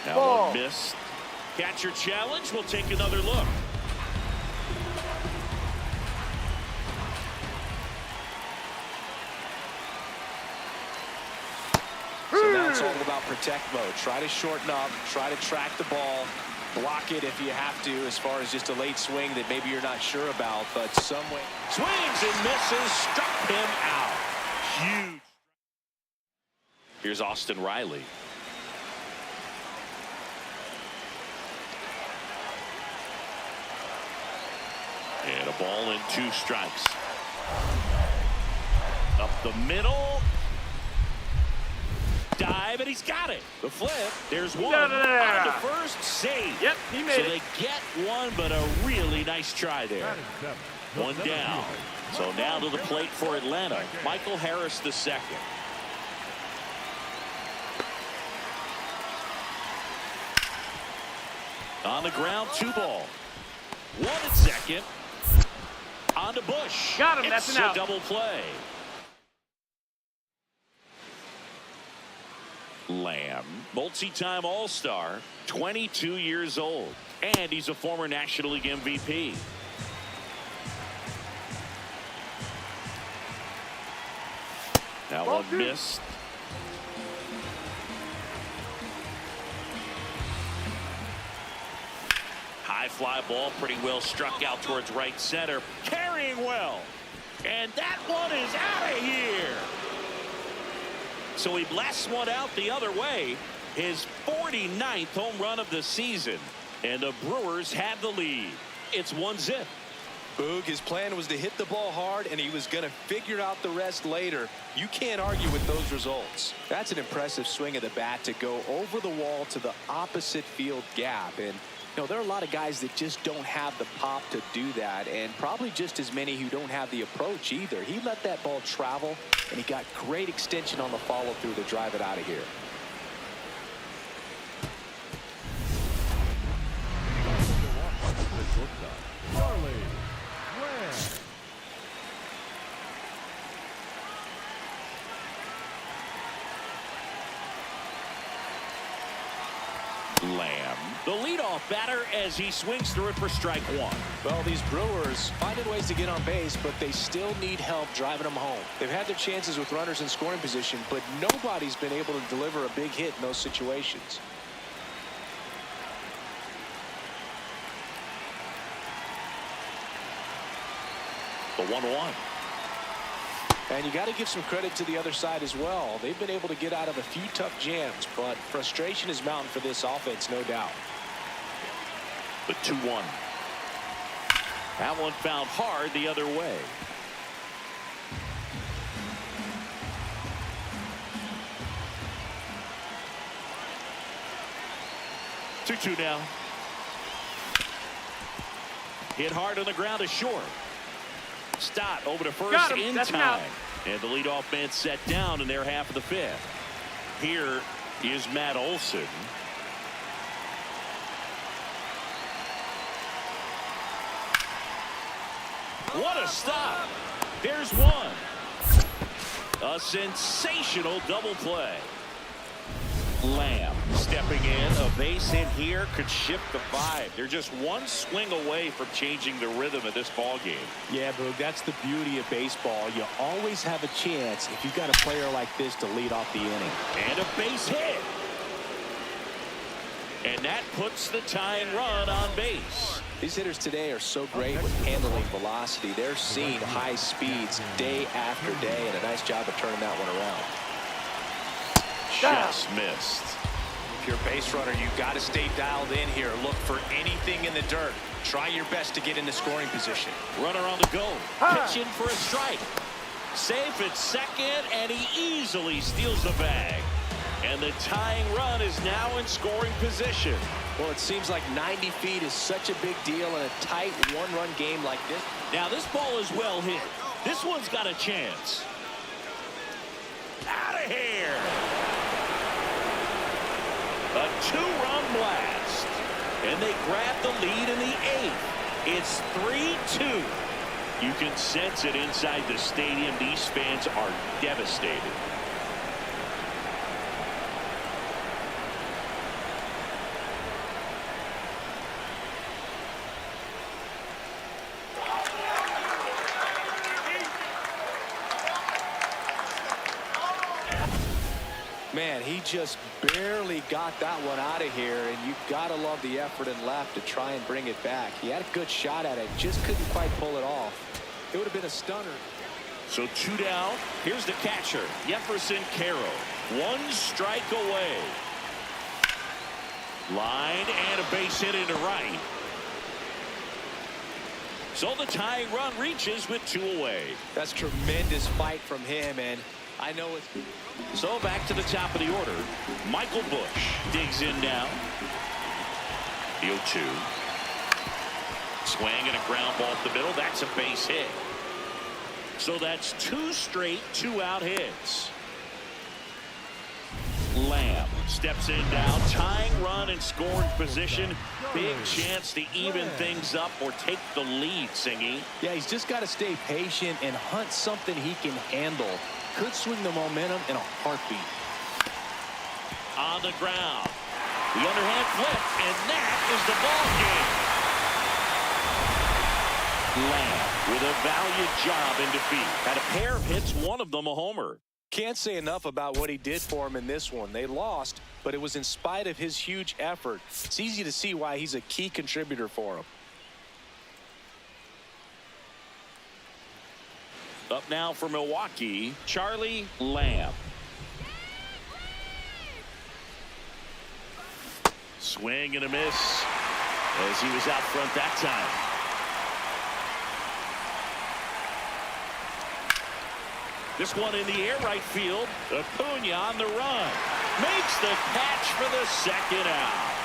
That one missed. Catcher challenge. We'll take another look. So now it's all about protect mode. Try to shorten up, try to track the ball, block it if you have to, as far as just a late swing that maybe you're not sure about, but some way. Swings and misses, struck him out. Huge. Here's Austin Riley. And a ball and 2 strikes. Up the middle. dive, and he's got it. The flip. There's one. Got it there. On to first, save. Yep, he made so it. they get one, but a really nice try there. Batting seventh, the One center down. fielder, So now to the plate for Atlanta. Michael Harris the second. On the ground, 2 ball. 1 at second. On to Bush. Got him, that's It's an a out. double play. Lamb, multi-time All-Star, 22 years old, and he's a former National League MVP. That Ball one two. missed. High fly ball, pretty well struck out towards right center, carrying well. And that one is out of here. So he blasts one out the other way. His 49th home run of the season. And the Brewers have the lead. It's 1-0. Boog, his plan was to hit the ball hard, and he was going to figure out the rest later. You can't argue with those results. That's an impressive swing of the bat to go over the wall to the opposite field gap. And, you know, there are a lot of guys that just don't have the pop to do that, and probably just as many who don't have the approach either. He let that ball travel, and he got great extension on the follow-through to drive it out of here. Charlie Lamb. Lamb, the leadoff batter, as he swings through it for strike 1. Well, these Brewers finding ways to get on base, but they still need help driving them home. They've had their chances with runners in scoring position, but nobody's been able to deliver a big hit in those situations. The 1-1. And you got to give some credit to the other side as well. They've been able to get out of a few tough jams, but frustration is mounting for this offense, no doubt. The 2-1. That one found hard the other way. Two now. Hit hard on the ground to short. Stott over to first Got him. in That's an out. time. And the leadoff man set down in their half of the 5th. Here is Matt Olson. What a stop. There's one. A sensational double play. Lamb stepping in. A base hit here could shift the vibe. They're just one swing away from changing the rhythm of this ball game. Yeah, Boog, that's the beauty of baseball. You always have a chance if you've got a player like this to lead off the inning. And a base hit. And that puts the tying run on base. These hitters today are so great with handling velocity. They're seeing high speeds day after day, and a nice job of turning that one around. Just missed. If you're a base runner, you've got to stay dialed in here. Look for anything in the dirt. Try your best to get into scoring position. Runner on the go. Pitching for a strike. Safe at second, and he easily steals the bag. And the tying run is now in scoring position. Well, it seems like 90 feet is such a big deal in a tight one-run game like this. Now this ball is well hit. This one's got a chance. Out of here. A 2-run blast. And they grab the lead in the 8th. It's 3-2. You can sense it inside the stadium. These fans are devastated. Man, he just barely got that one out of here, and you've got to love the effort and left to try and bring it back. He had a good shot at it, just couldn't quite pull it off. It would have been a stunner. So 2 down. Here's the catcher, Jefferson Caro. 1 strike away. Line and a base hit into right. So the tying run reaches with 2 away. That's tremendous fight from him, and I know it's... So back to the top of the order. Michael Bush digs in now. The 0-2. Swing and a ground ball up the middle. That's a base hit. So that's 2 straight 2-out hits. Lamb steps in now, tying run in scoring position. Big chance to even things up or take the lead, Singy. Yeah, he's just got to stay patient and hunt something he can handle. Could swing the momentum in a heartbeat. On the ground. The underhand flip, and that is the ball game. Lamb with a valiant job in defeat. Had a pair of hits, one of them a homer. Can't say enough about what he did for him in this one. They lost, but it was in spite of his huge effort. It's easy to see why he's a key contributor for him. Up now for Milwaukee, Charlie Lamb. Swing and a miss as he was out front that time. This one in the air right field. Acuna on the run. Makes the catch for the second out.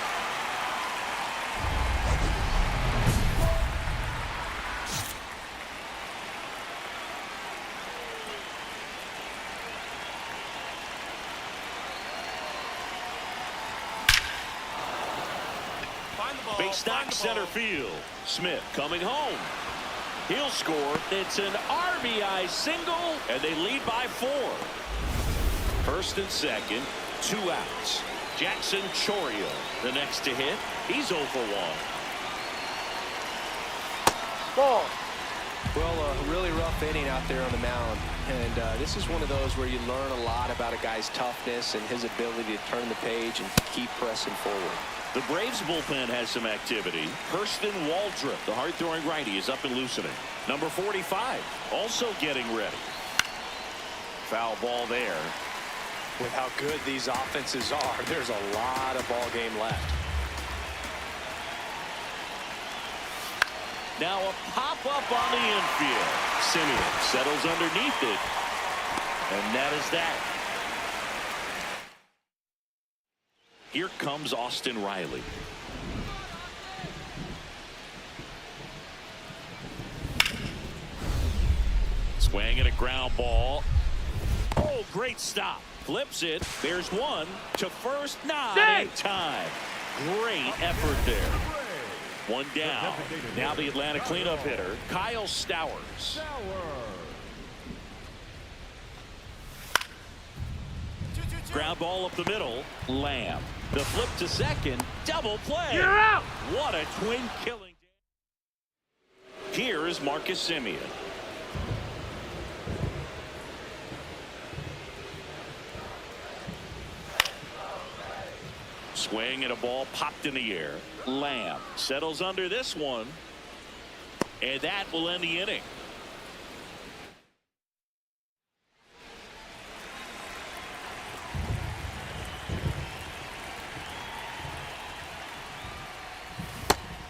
Base knock center field. Smith coming home. He'll score. It's an RBI single, and they lead by 4. First and second, 2 outs. Jackson Chourio, the next to hit. He's 0 for 1. Ball. Well, a really rough inning out there on the mound. And this is one of those where you learn a lot about a guy's toughness and his ability to turn the page and keep pressing forward. The Braves bullpen has some activity. Hurston Waldrop, the hard-throwing righty, is up and loosening. Number 45, also getting ready. Foul ball there. With how good these offenses are, there's a lot of ball game left. Now a pop-up on the infield. Simeon settles underneath it. And that is that. Here comes Austin Riley. Swing and a ground ball. Oh, great stop. Flips it. There's one to first. Not in time. Great effort there. One down. Now the Atlanta cleanup hitter, Kyle Stowers. Ground ball up the middle. Lamb. The flip to second. Double play. You're out. What a twin killing. Here is Marcus Simeon. Swing and a ball popped in the air. Lamb settles under this one. And that will end the inning.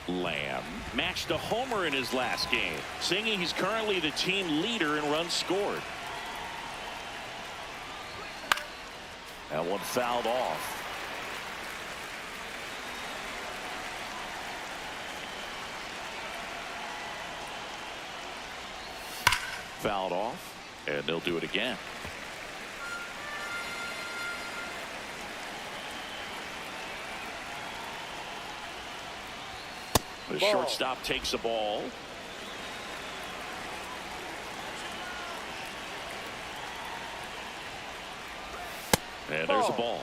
Lamb matched a homer in his last game. Singing he's currently the team leader in runs scored. That one fouled off. Fouled off, and they'll do it again. The shortstop takes the ball. And there's a ball.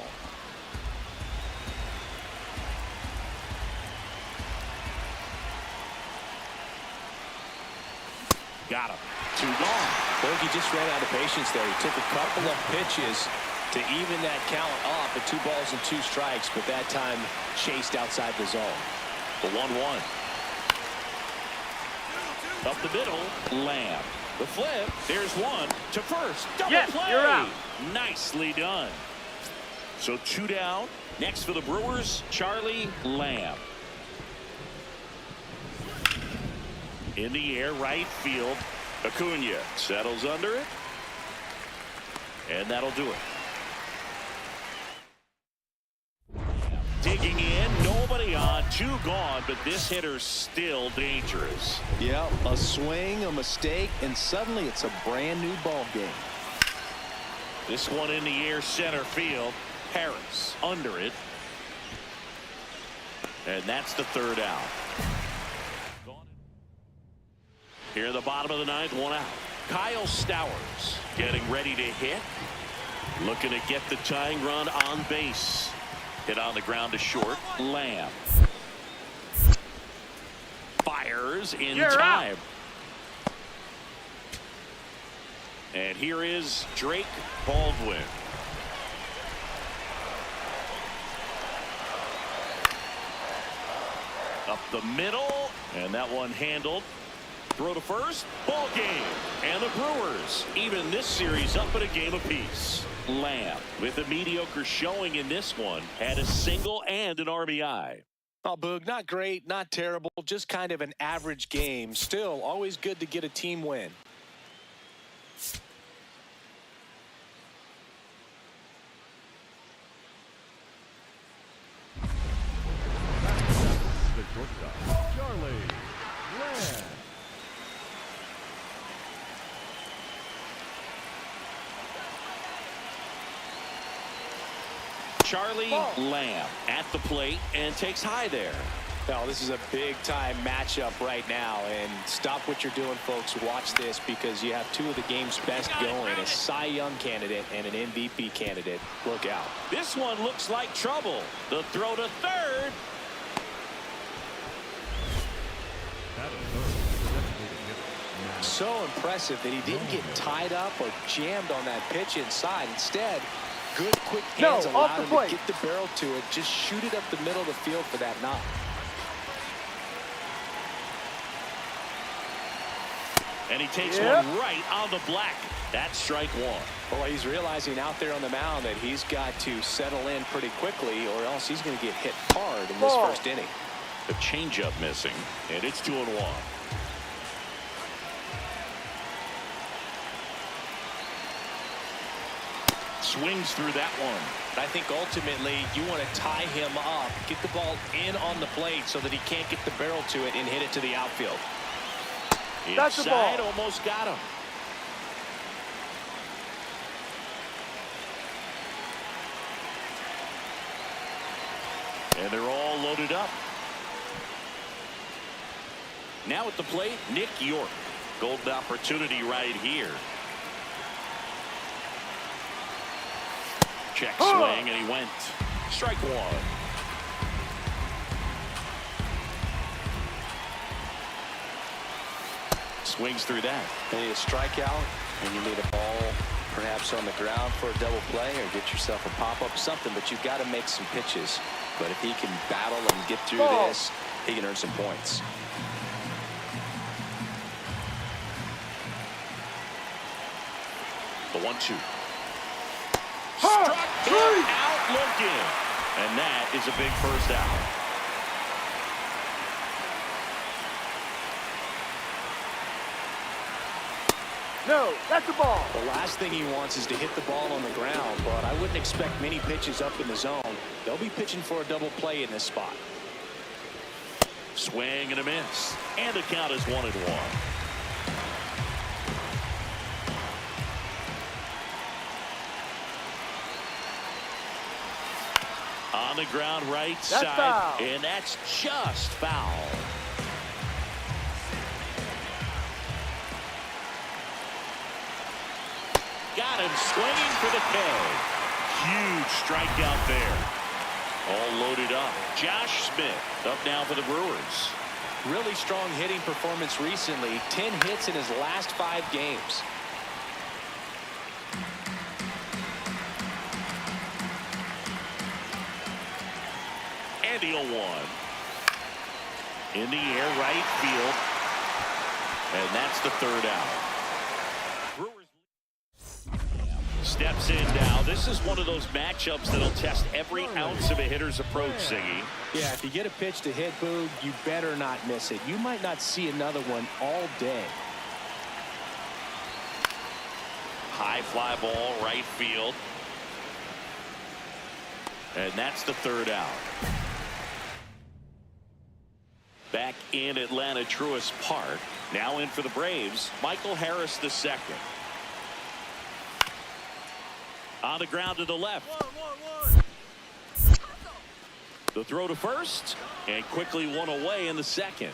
Got him. 2 gone. Bogey just ran out of patience there. He took a couple of pitches to even that count up at 2 balls and 2 strikes, but that time chased outside the zone. The 1-1. Up the middle, Lamb. The flip, there's one to first. Double play. You're out. Nicely done. So 2 down. Next for the Brewers, Charlie Lamb. In the air, right field. Acuna settles under it. And that'll do it. Digging in, nobody on, 2 gone, but this hitter's still dangerous. Yeah, a swing, a mistake, and suddenly it's a brand new ball game. This one in the air, center field. Harris under it. And that's the 3rd out. Here in the bottom of the 9th, 1 out. Kyle Stowers getting ready to hit. Looking to get the tying run on base. Hit on the ground to short. Lamb fires in time. And here is Drake Baldwin. Up the middle, and that one handled. Throw to first, ball game. And the Brewers even this series up at a game apiece. Lamb, with a mediocre showing in this one, had a single and an RBI. Oh, Boog, not great, not terrible, just kind of an average game. Still, always good to get a team win. The shortstop, Charlie Lamb. Charlie Lamb at the plate and takes high there. Now, this is a big-time matchup right now, and stop what you're doing, folks. Watch this, because you have 2 of the game's best going, a Cy Young candidate and an MVP candidate. Look out. This one looks like trouble. The throw to third. So impressive that he didn't get tied up or jammed on that pitch inside. Instead, good quick hands allowed him to get the barrel to it. Just shoot it up the middle of the field for that knock. And he takes one right on the black. That's strike 1. Well, he's realizing out there on the mound that he's got to settle in pretty quickly, or else he's going to get hit hard in this first inning. The changeup missing, and it's 2-1. Swings through that one. I think ultimately you want to tie him up, get the ball in on the plate so that he can't get the barrel to it and hit it to the outfield. That's the ball. Inside, almost got him. And they're all loaded up. Now at the plate, Nick York. Golden opportunity right here. Check swing, and he went. Strike 1. Swings through that. You need a strikeout, and you need a ball perhaps on the ground for a double play, or get yourself a pop-up, something, but you've got to make some pitches. But if he can battle and get through this, he can earn some points. The 1-2. Struck him out looking. And that is a big first out. No, that's the ball. The last thing he wants is to hit the ball on the ground, but I wouldn't expect many pitches up in the zone. They'll be pitching for a double play in this spot. Swing and a miss. And the count is 1-1. On the ground right side. Foul. And that's just foul. Got him swinging for the K. Huge strikeout there. All loaded up. Josh Smith up now for the Brewers. Really strong hitting performance recently. 10 hits in his last 5 games. And the 0-1. In the air, right field. And that's the 3rd out. Steps in now. This is one of those matchups that'll test every ounce of a hitter's approach, Ziggy. Yeah, if you get a pitch to hit, Boog, you better not miss it. You might not see another one all day. high fly ball right field. And that's the third out. Back in Atlanta Truist Park. Now in for the Braves, Michael Harris the second. On the ground to the left. The throw to first, and quickly one away in the second.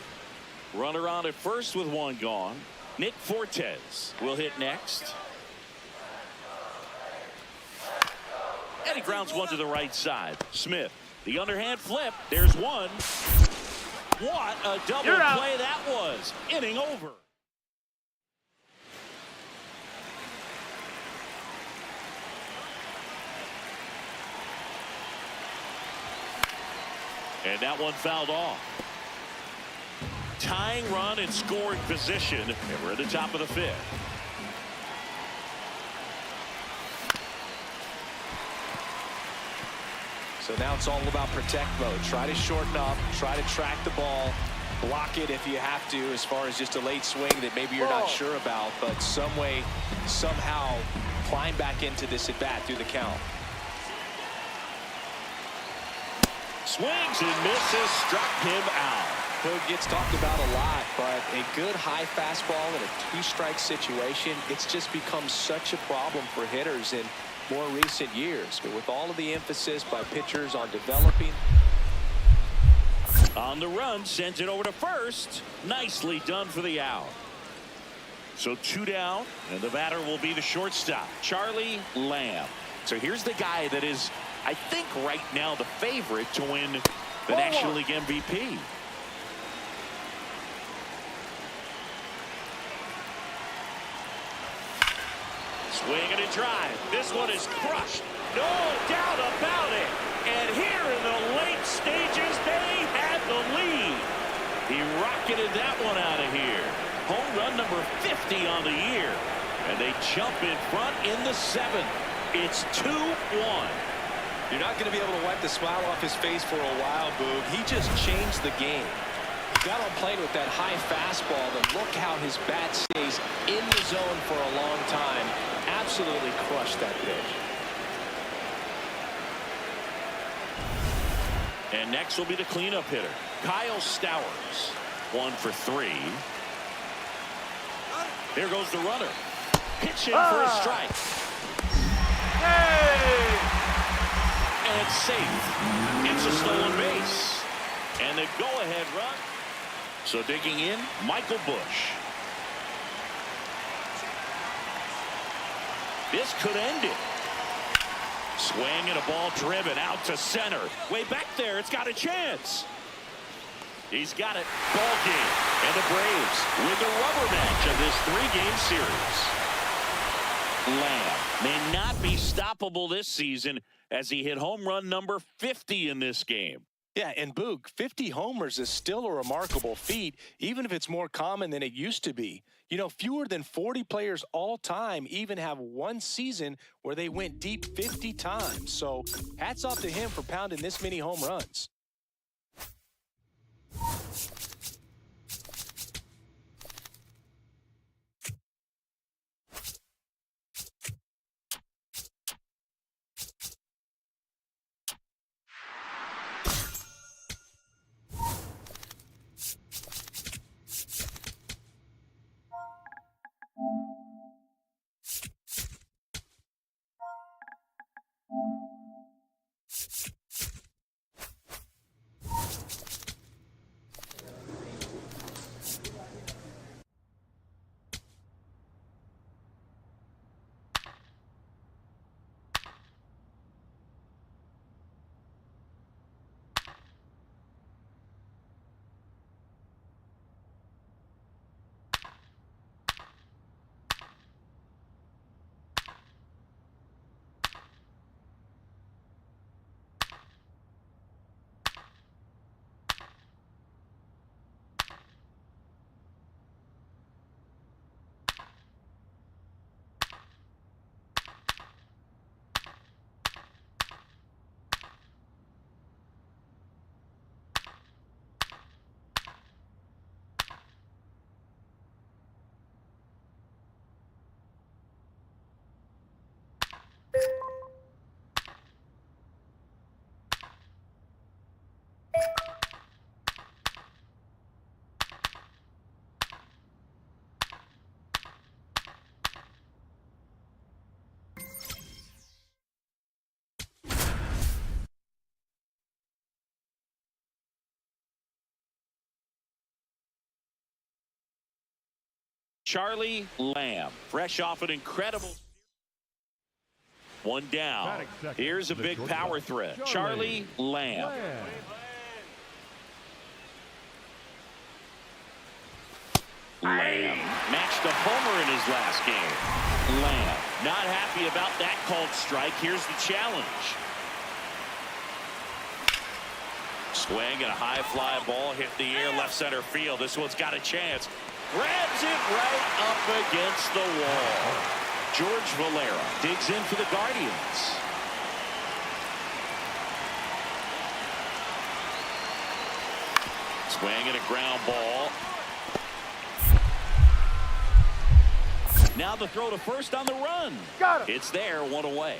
Runner on at first with one gone. Nick Fortes will hit next. And he grounds one to the right side. Smith, the underhand flip. There's one. What a double play that was. Inning over. And that one fouled off. Tying run in scoring position. And we're at the top of the fifth. So now it's all about protect mode. Try to shorten up. Try to track the ball. Block it if you have to, as far as just a late swing that maybe you're not sure about. But some way, somehow, climb back into this at bat through the count. Swings and misses, struck him out. It gets talked about a lot, but a good high fastball in a two-strike situation, it's just become such a problem for hitters in more recent years. But with all of the emphasis by pitchers on developing. On the run, sends it over to first. Nicely done for the out. So two down, and the batter will be the shortstop, Charlie Lamb. So here's the guy that is, I think, right now the favorite to win the National League MVP. Swing and a drive. This one is crushed. No doubt about it. And here in the late stages, they had the lead. He rocketed that one out of here. Home run number 50 on the year. And they jump in front in the seventh. It's 2-1. You're not going to be able to wipe the smile off his face for a while, Boog. He just changed the game. He got on plane with that high fastball, and look how his bat stays in the zone for a long time. Absolutely crushed that pitch. And next will be the cleanup hitter, Kyle Stowers. 1 for 3. There goes the runner. Pitching for a strike. And safe. It's a stolen base. And the go-ahead run. So digging in, Michael Busch. This could end it. Swing and a ball driven out to center. Way back there, it's got a chance. He's got it. Ball game. And the Braves win the rubber match of this 3-game series. Lamb may not be stoppable this season as he hit home run number 50 in this game. Yeah, and Boog, 50 homers is still a remarkable feat, even if it's more common than it used to be. You know, fewer than 40 players all time even have one season where they went deep 50 times. So hats off to him for pounding this many home runs. Charlie Lamb, fresh off an incredible. One down. Batting second, Here's a the big shortstop, power threat. Charlie Lamb. Lamb matched a homer in his last game. Lamb not happy about that called strike. Here's the challenge. Swing and a high fly ball hit the air left center field. This one's got a chance. Grabs it right up against the wall. George Valera digs in for the Guardians. Swing and a ground ball. Now the throw to first on the run. Got him. It's there, one away.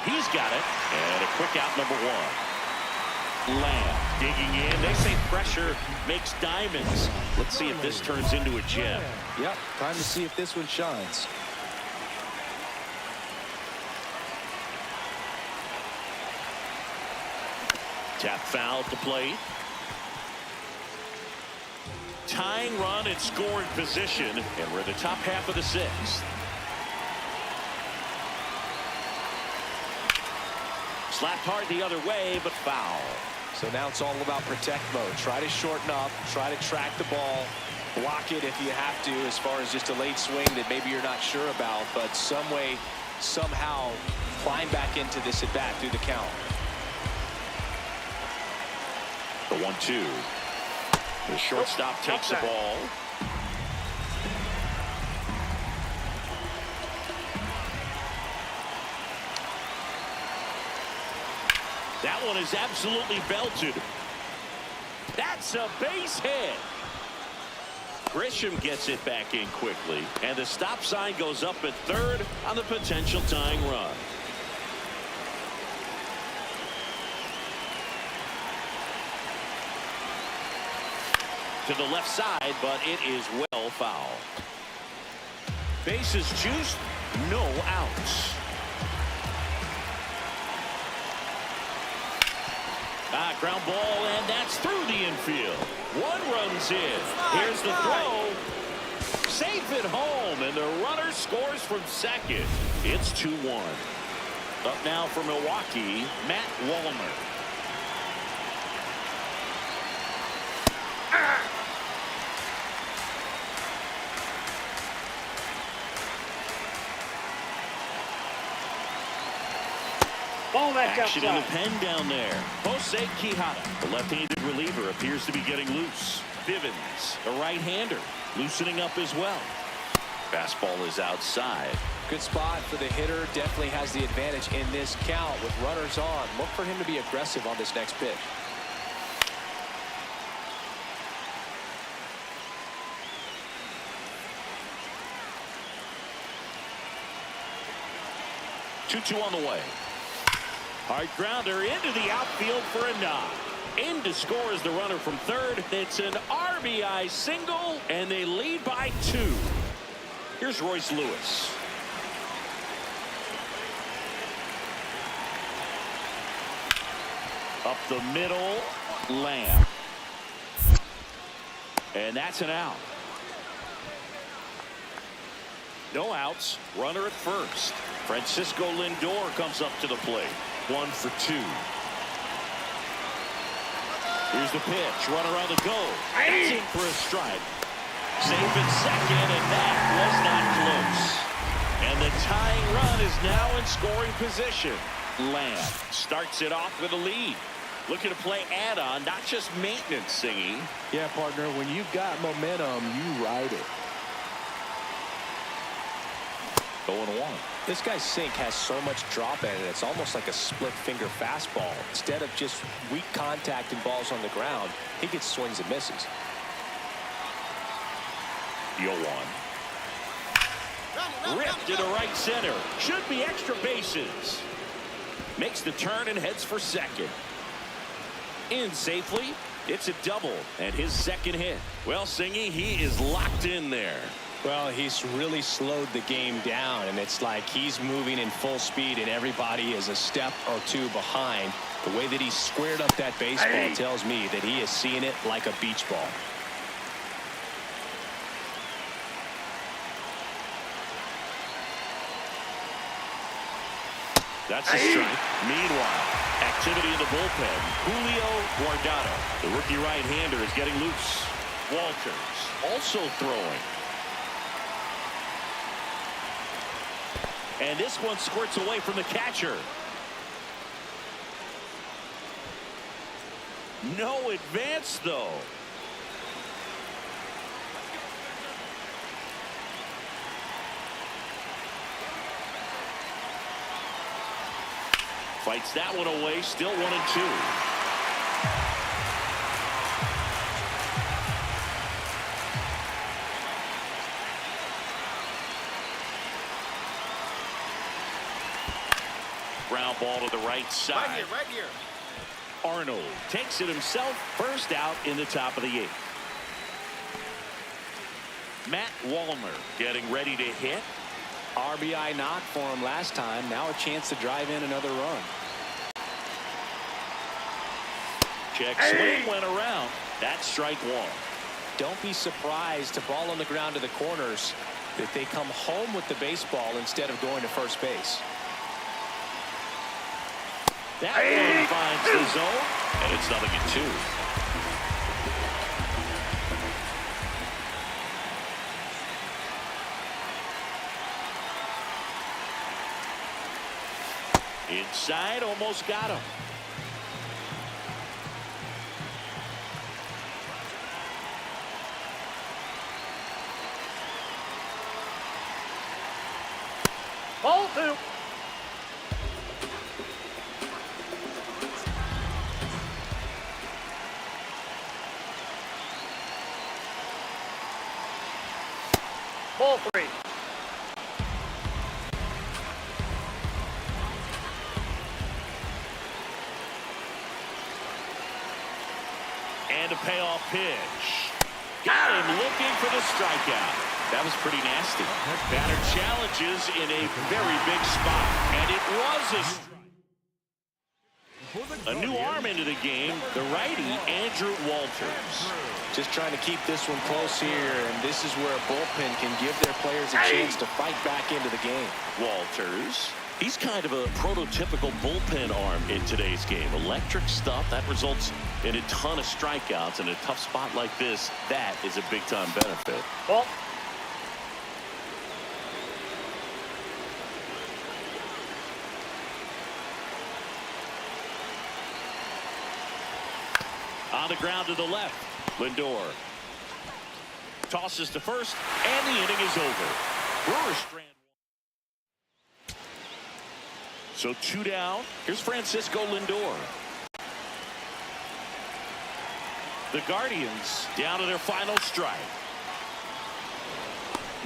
He's got it. And a quick out, number one. Lamb digging in. They say pressure makes diamonds. Let's see if this turns into a gem. Yep, time to see if this one shines. Tap foul at the plate. Tying run in scoring position, and we're in the top half of the sixth. Slapped hard the other way, but foul. So now it's all about protect mode. Try to shorten up, try to track the ball, block it if you have to, as far as just a late swing that maybe you're not sure about, but some way, somehow climb back into this at bat through the count. The 1-2. The shortstop takes the ball. That one is absolutely belted. That's a base hit. Grisham gets it back in quickly, and the stop sign goes up at third on the potential tying run. To the left side, but it is well foul. Bases juiced, no outs. Ground ball, and that's through the infield. One run's in. Here's the throw. Safe at home, and the runner scores from second. It's 2-1. Up now for Milwaukee, Matt Wallner. Action in the pen down there. Jose Quijada, the left-handed reliever, appears to be getting loose. Bivens, the right-hander, loosening up as well. Fastball is outside. Good spot for the hitter. Definitely has the advantage in this count with runners on. Look for him to be aggressive on this next pitch. Two on the way. Hard grounder into the outfield for a knock. In to score is the runner from third. It's an RBI single, and they lead by 2. Here's Royce Lewis. Up the middle, Lamb. And that's an out. No outs. Runner at first. Francisco Lindor comes up to the plate. 1 for 2. Here's the pitch. Runner on the go. That's in for a strike. Safe at second, and that was not close. And the tying run is now in scoring position. Lamb starts it off with a lead. Looking to play add-on, not just maintenance, Singy. Yeah, partner, when you've got momentum, you ride it. 0-1. This guy's sink has so much drop in it. It's almost like a split finger fastball. Instead of just weak contact and balls on the ground, he gets swings and misses. 0-1. Ripped into right center. Should be extra bases. Makes the turn and heads for second. In safely. It's a double and his second hit. Well, Singy, he is locked in there. Well, he's really slowed the game down, and it's like he's moving in full speed, and everybody is a step or two behind. The way that he squared up that baseball tells me that he is seeing it like a beach ball. That's a strike. Meanwhile, activity in the bullpen. Julio Guardado, the rookie right-hander, is getting loose. Walters also throwing. And this one squirts away from the catcher. No advance, though. Fights that one away, still 1-2. Ground ball to the right side. Right here. Arnold takes it himself, first out in the top of the 8th. Matt Wallner getting ready to hit. RBI knock for him last time. Now a chance to drive in another run. Check swing went around. That's strike 1. Don't be surprised to ball on the ground to the corners that they come home with the baseball instead of going to first base. That one finds the zone, and it's 0-2. Inside, almost got him. Ball 2. Ball 3. And a payoff pitch. Got him looking for the strikeout. That was pretty nasty. Batter challenges in a very big spot. And it was a strike. A new arm into the game, the righty, Andrew Walters. Just trying to keep this one close here, and this is where a bullpen can give their players a chance to fight back into the game. Walters, he's kind of a prototypical bullpen arm in today's game. Electric stuff that results in a ton of strikeouts. In a tough spot like this, that is a big-time benefit. Ball. On the ground to the left, Lindor tosses to first, and the inning is over. Brewers strand. So 2 down. Here's Francisco Lindor. The Guardians down to their final strike.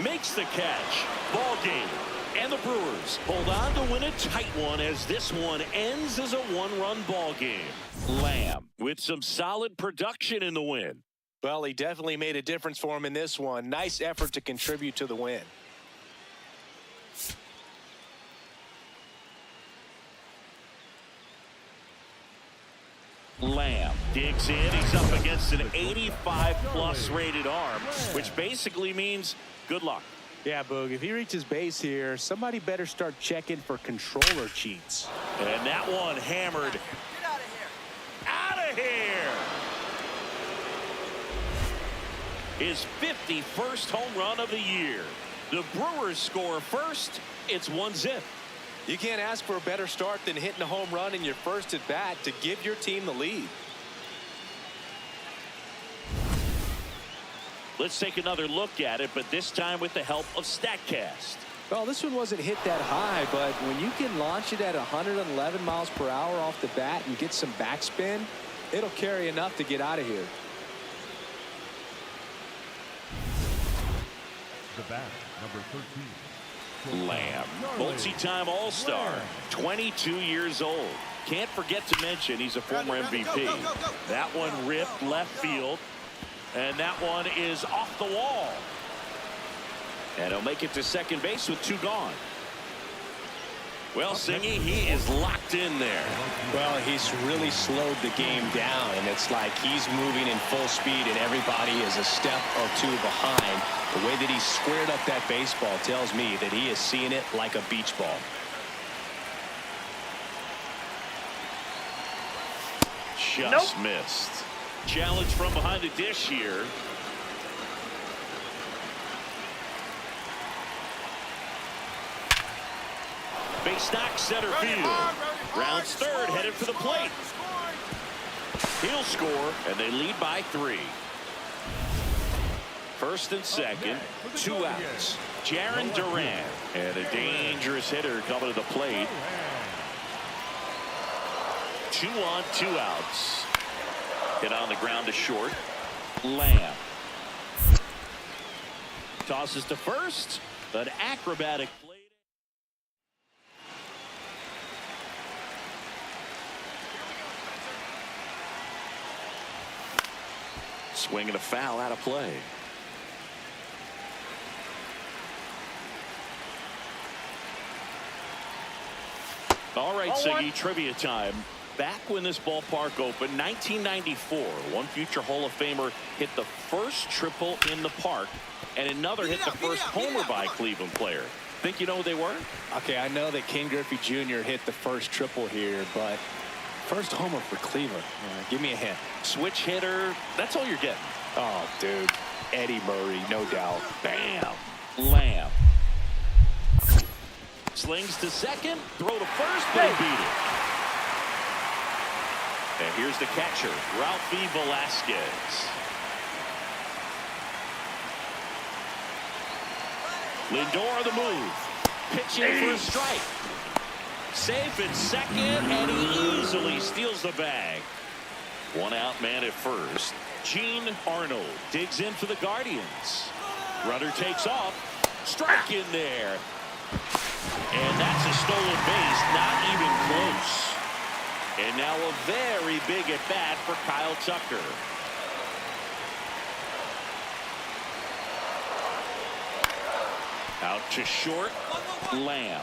Makes the catch. Ball game. And the Brewers hold on to win a tight one as this one ends as a 1-run ball game. Lamb with some solid production in the win. Well, he definitely made a difference for him in this one. Nice effort to contribute to the win. Lamb digs in. He's up against an 85+ rated arm, which basically means good luck. Yeah, Boog, if he reaches base here, somebody better start checking for controller cheats. And that one hammered. Get out of here. Out of here. His 51st home run of the year. The Brewers score first. It's 1-0. You can't ask for a better start than hitting a home run in your first at bat to give your team the lead. Let's take another look at it, but this time with the help of StatCast. Well, this one wasn't hit that high, but when you can launch it at 111 miles per hour off the bat and get some backspin, it'll carry enough to get out of here. The bat, number 13. Lamb, multi-time All-Star, 22 years old. Can't forget to mention he's a former MVP. That one ripped left field, and that one is off the wall. And he'll make it to second base with 2 gone. Well, Singy, he is locked in there. Well, he's really slowed the game down, and it's like he's moving in full speed, and everybody is a step or 2 behind. The way that he squared up that baseball tells me that he is seeing it like a beach ball. Just missed. Challenge from behind the dish here. Base knock center field. Rounds third, headed for the plate. He'll score, and they lead by 3. First and second, 2 outs. Jaron Duran, and a dangerous hitter coming to the plate. 2 on, 2 outs. Hit on the ground to short. Lamb tosses to first. An acrobatic play. Swing and a foul out of play. All right, Siggy, trivia time. Back when this ballpark opened, 1994, one future Hall of Famer hit the first triple in the park, and another hit the first homer by a Cleveland player. Think you know who they were? Okay, I know that Ken Griffey Jr. hit the first triple here, but first homer for Cleveland. Give me a hint. Switch hitter. That's all you're getting. Oh, dude. Eddie Murray, no doubt. Bam. Lamb. Slings to second. Throw to first, but he beat it. And here's the catcher, Ralphie Velasquez. Lindor the move. Pitching for a strike. Safe at second, and he easily steals the bag. 1 out man at first. Gene Arnold digs in for the Guardians. Runner takes off. Strike in there. And that's a stolen base, not even close. And now a very big at bat for Kyle Tucker. Out to short. Lamb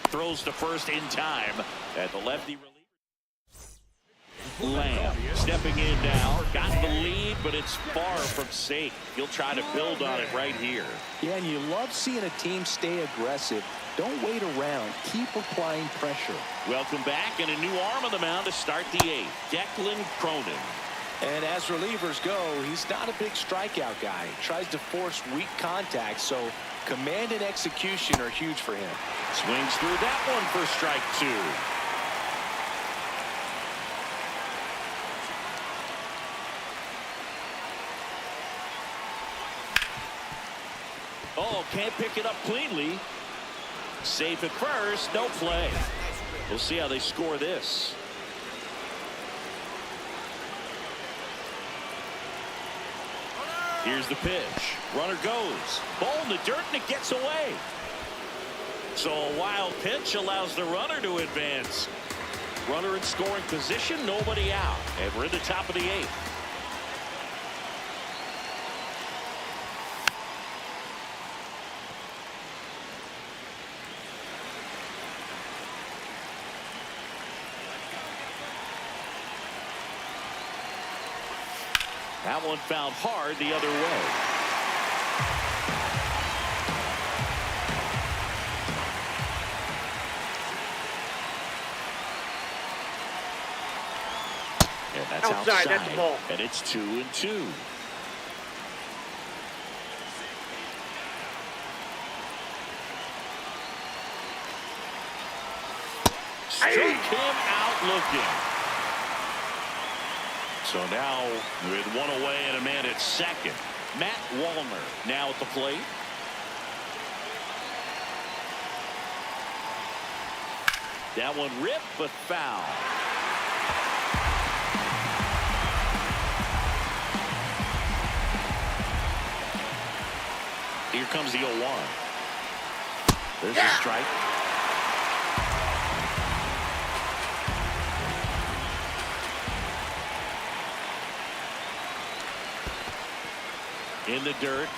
throws to first in time at the lefty reliever. Lamb stepping in now, got the lead, but it's far from safe. He'll try to build on it right here. Yeah, and you love seeing a team stay aggressive. Don't wait around. Keep applying pressure. Welcome back, and a new arm on the mound to start the 8th. Declan Cronin. And as relievers go, he's not a big strikeout guy. He tries to force weak contact, so command and execution are huge for him. Swings through that one for strike 2. Oh, can't pick it up cleanly. Safe at first, no play. We'll see how they score this. Here's the pitch. Runner goes. Ball in the dirt, and it gets away. So a wild pitch allows the runner to advance. Runner in scoring position, nobody out. And we're in the top of the 8th. That one found hard the other way. And that's outside. That's the ball. And it's 2-2. Struck him out looking. So now with 1 away and a man at second. Matt Wallner now at the plate. That one ripped but foul. Here comes the 0-1. There's a strike. In the dirt.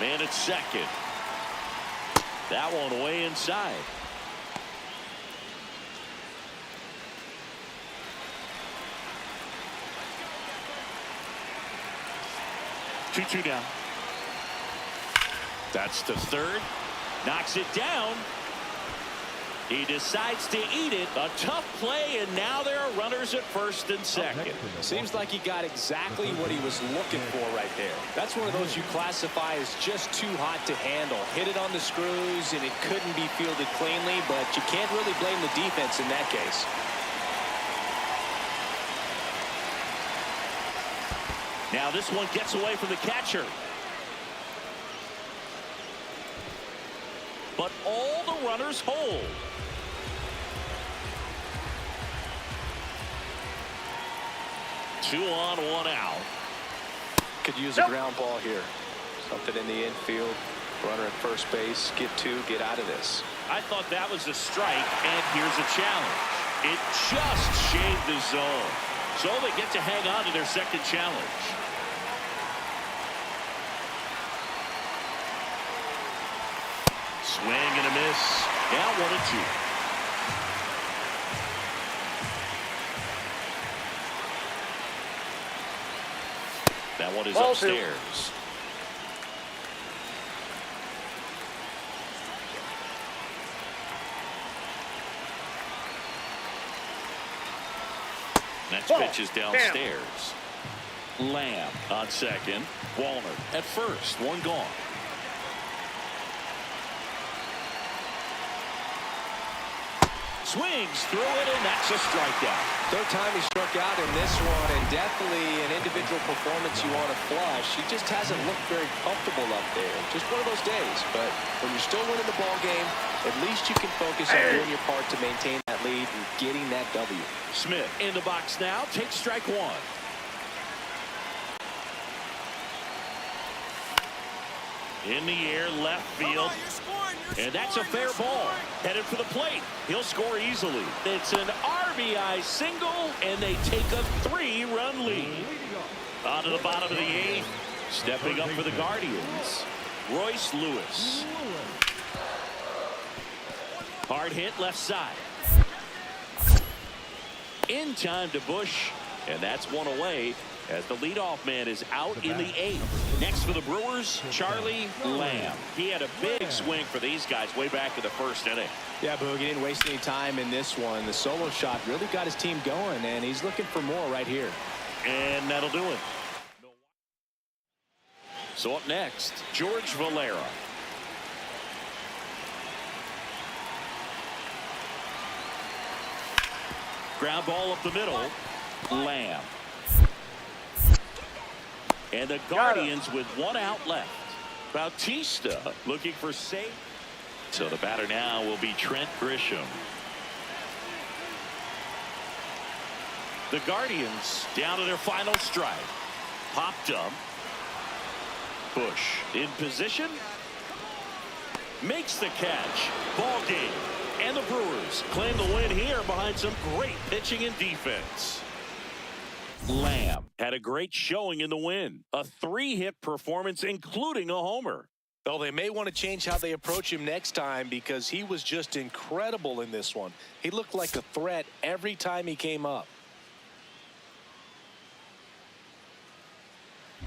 Man at second. That one way inside. Two down. That's to third. Knocks it down. He decides to eat it. A tough play, and now there are runners at first and second. Seems like he got exactly what he was looking for right there. That's one of those you classify as just too hot to handle. Hit it on the screws, and it couldn't be fielded cleanly, but you can't really blame the defense in that case. Now this one gets away from the catcher. But all the runners hold. Two on, one out. Could use a ground ball here. Something in the infield. Runner at first base. Get two. Get out of this. I thought that was a strike, and here's a challenge. It just shaved the zone. So they get to hang on to their second challenge. Swing and a miss. Now 1-2. That one is upstairs. Next pitch is downstairs. Lamb on second. Walner at first. One gone. Swings through it, and that's a strikeout. Third time he struck out in this one, and definitely an individual performance you want to flush. He just hasn't looked very comfortable up there. Just one of those days. But when you're still winning the ball game, at least you can focus on doing your part to maintain that lead and getting that W. Smith in the box now. Takes strike one. In the air, left field. And that's a fair ball. Headed for the plate. He'll score easily. It's an RBI single, and they take a 3-run lead. On to the bottom of the eighth. Stepping up for the Guardians, Royce Lewis. Hard hit left side. In time to Bush, and that's one away as the leadoff man is out in the eighth. Next for the Brewers, Charlie Lamb. He had a big swing for these guys way back in the first inning. Yeah, Boog, he didn't waste any time in this one. The solo shot really got his team going, and he's looking for more right here. And that'll do it. So up next, George Valera. Ground ball up the middle. Lamb. And the Guardians with one out left. Bautista looking for save. So the batter now will be Trent Grisham. The Guardians down to their final strike. Popped up. Bush in position. Makes the catch. Ball game. And the Brewers claim the win here behind some great pitching and defense. Lamb had a great showing in the win. A 3-hit performance, including a homer. Well, they may want to change how they approach him next time because he was just incredible in this one. He looked like a threat every time he came up.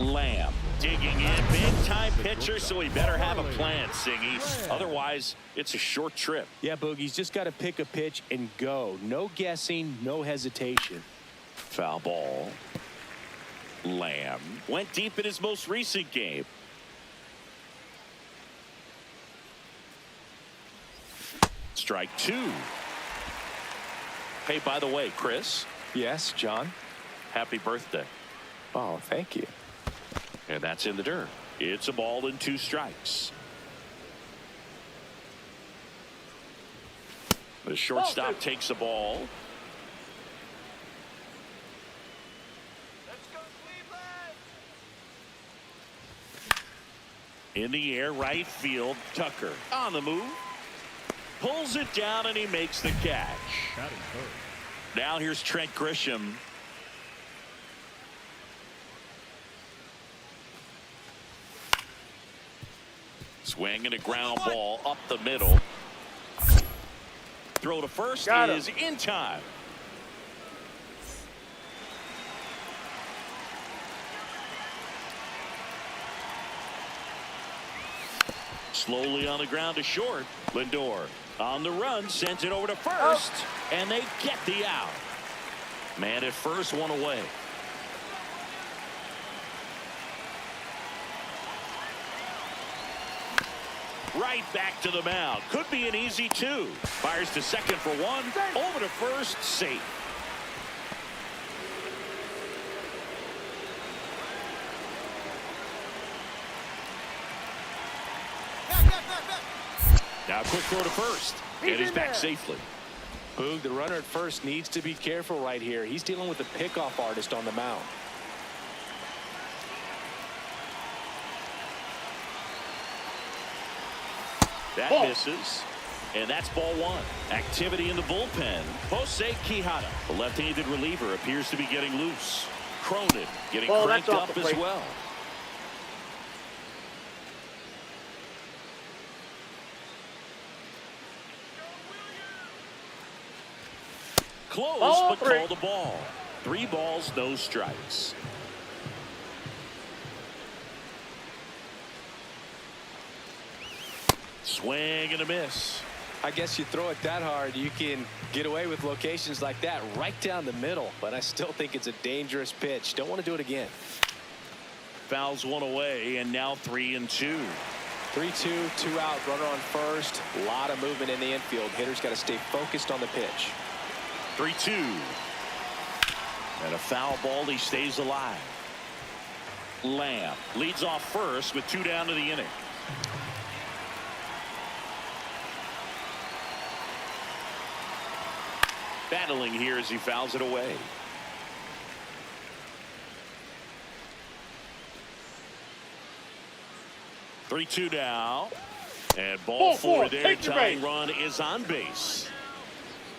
Lamb digging in. Big-time pitcher, so he better have a plan, Singy. Otherwise, it's a short trip. Yeah, Boogie's just got to pick a pitch and go. No guessing, no hesitation. Foul ball. Lamb went deep in his most recent game. Strike two. Hey, by the way, Chris. Yes, John. Happy birthday. Oh, thank you. And that's in the dirt. It's a ball and 2 strikes. The shortstop takes the ball. In the air, right field. Tucker on the move. Pulls it down, and he makes the catch. Batting third. Now here's Trent Grisham. Swinging a ground ball up the middle. Throw to first Got him. is in time. Slowly on the ground to short. Lindor on the run, sends it over to first, and they get the out. Man at first, one away. Right back to the mound. Could be an easy two. Fires to second for one. Over to first, safe. Now quick throw to first. And he's back safely. Boog, the runner at first needs to be careful right here. He's dealing with a pickoff artist on the mound. That misses. And that's ball one. Activity in the bullpen. Jose Quijada, the left-handed reliever, appears to be getting loose. Cronin getting cranked up as well. Close, but call the ball. 3 balls, no strikes. Swing and a miss. I guess you throw it that hard, you can get away with locations like that right down the middle. But I still think it's a dangerous pitch. Don't want to do it again. Fouls one away, and now 3-2. 3-2, 2 out, runner on first. A lot of movement in the infield. Hitter's got to stay focused on the pitch. 3-2. And a foul ball. He stays alive. Lamb leads off first with 2 down to the inning. Battling here as he fouls it away. Three-2 now. And ball 4 there. Tying run is on base.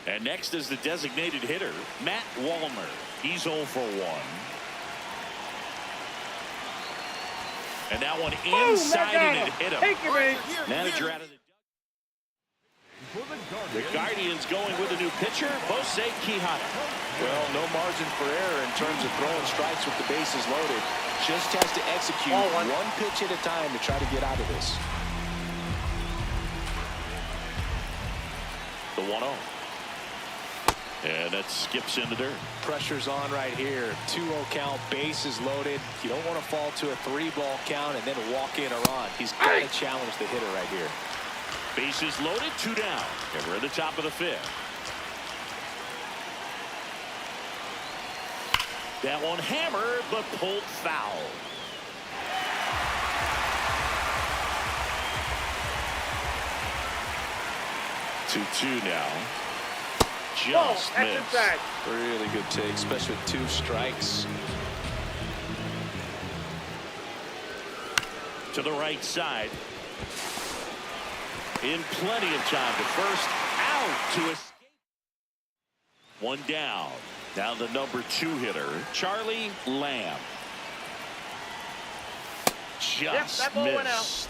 And next is the designated hitter, Matt Wallner. He's 0 for 1. And that one inside and it hit him. Manager out of the Guardians going with a new pitcher, Jose Quijada. Well, no margin for error in terms of throwing strikes with the bases loaded. Just has to execute one pitch at a time to try to get out of this. The 1-0. And that skips in the dirt. Pressure's on right here. 2-0 count, bases loaded. You don't want to fall to a 3-ball count and then walk in a run. He's got to challenge the hitter right here. Bases loaded, 2 down. And we're at the top of the 5th. That one hammered, but pulled foul. Two now. Just missed. Really good take, especially with 2 strikes. To the right side. In plenty of time to first, out to escape. 1 down. Now the number 2 hitter, Charlie Lamb. Just missed.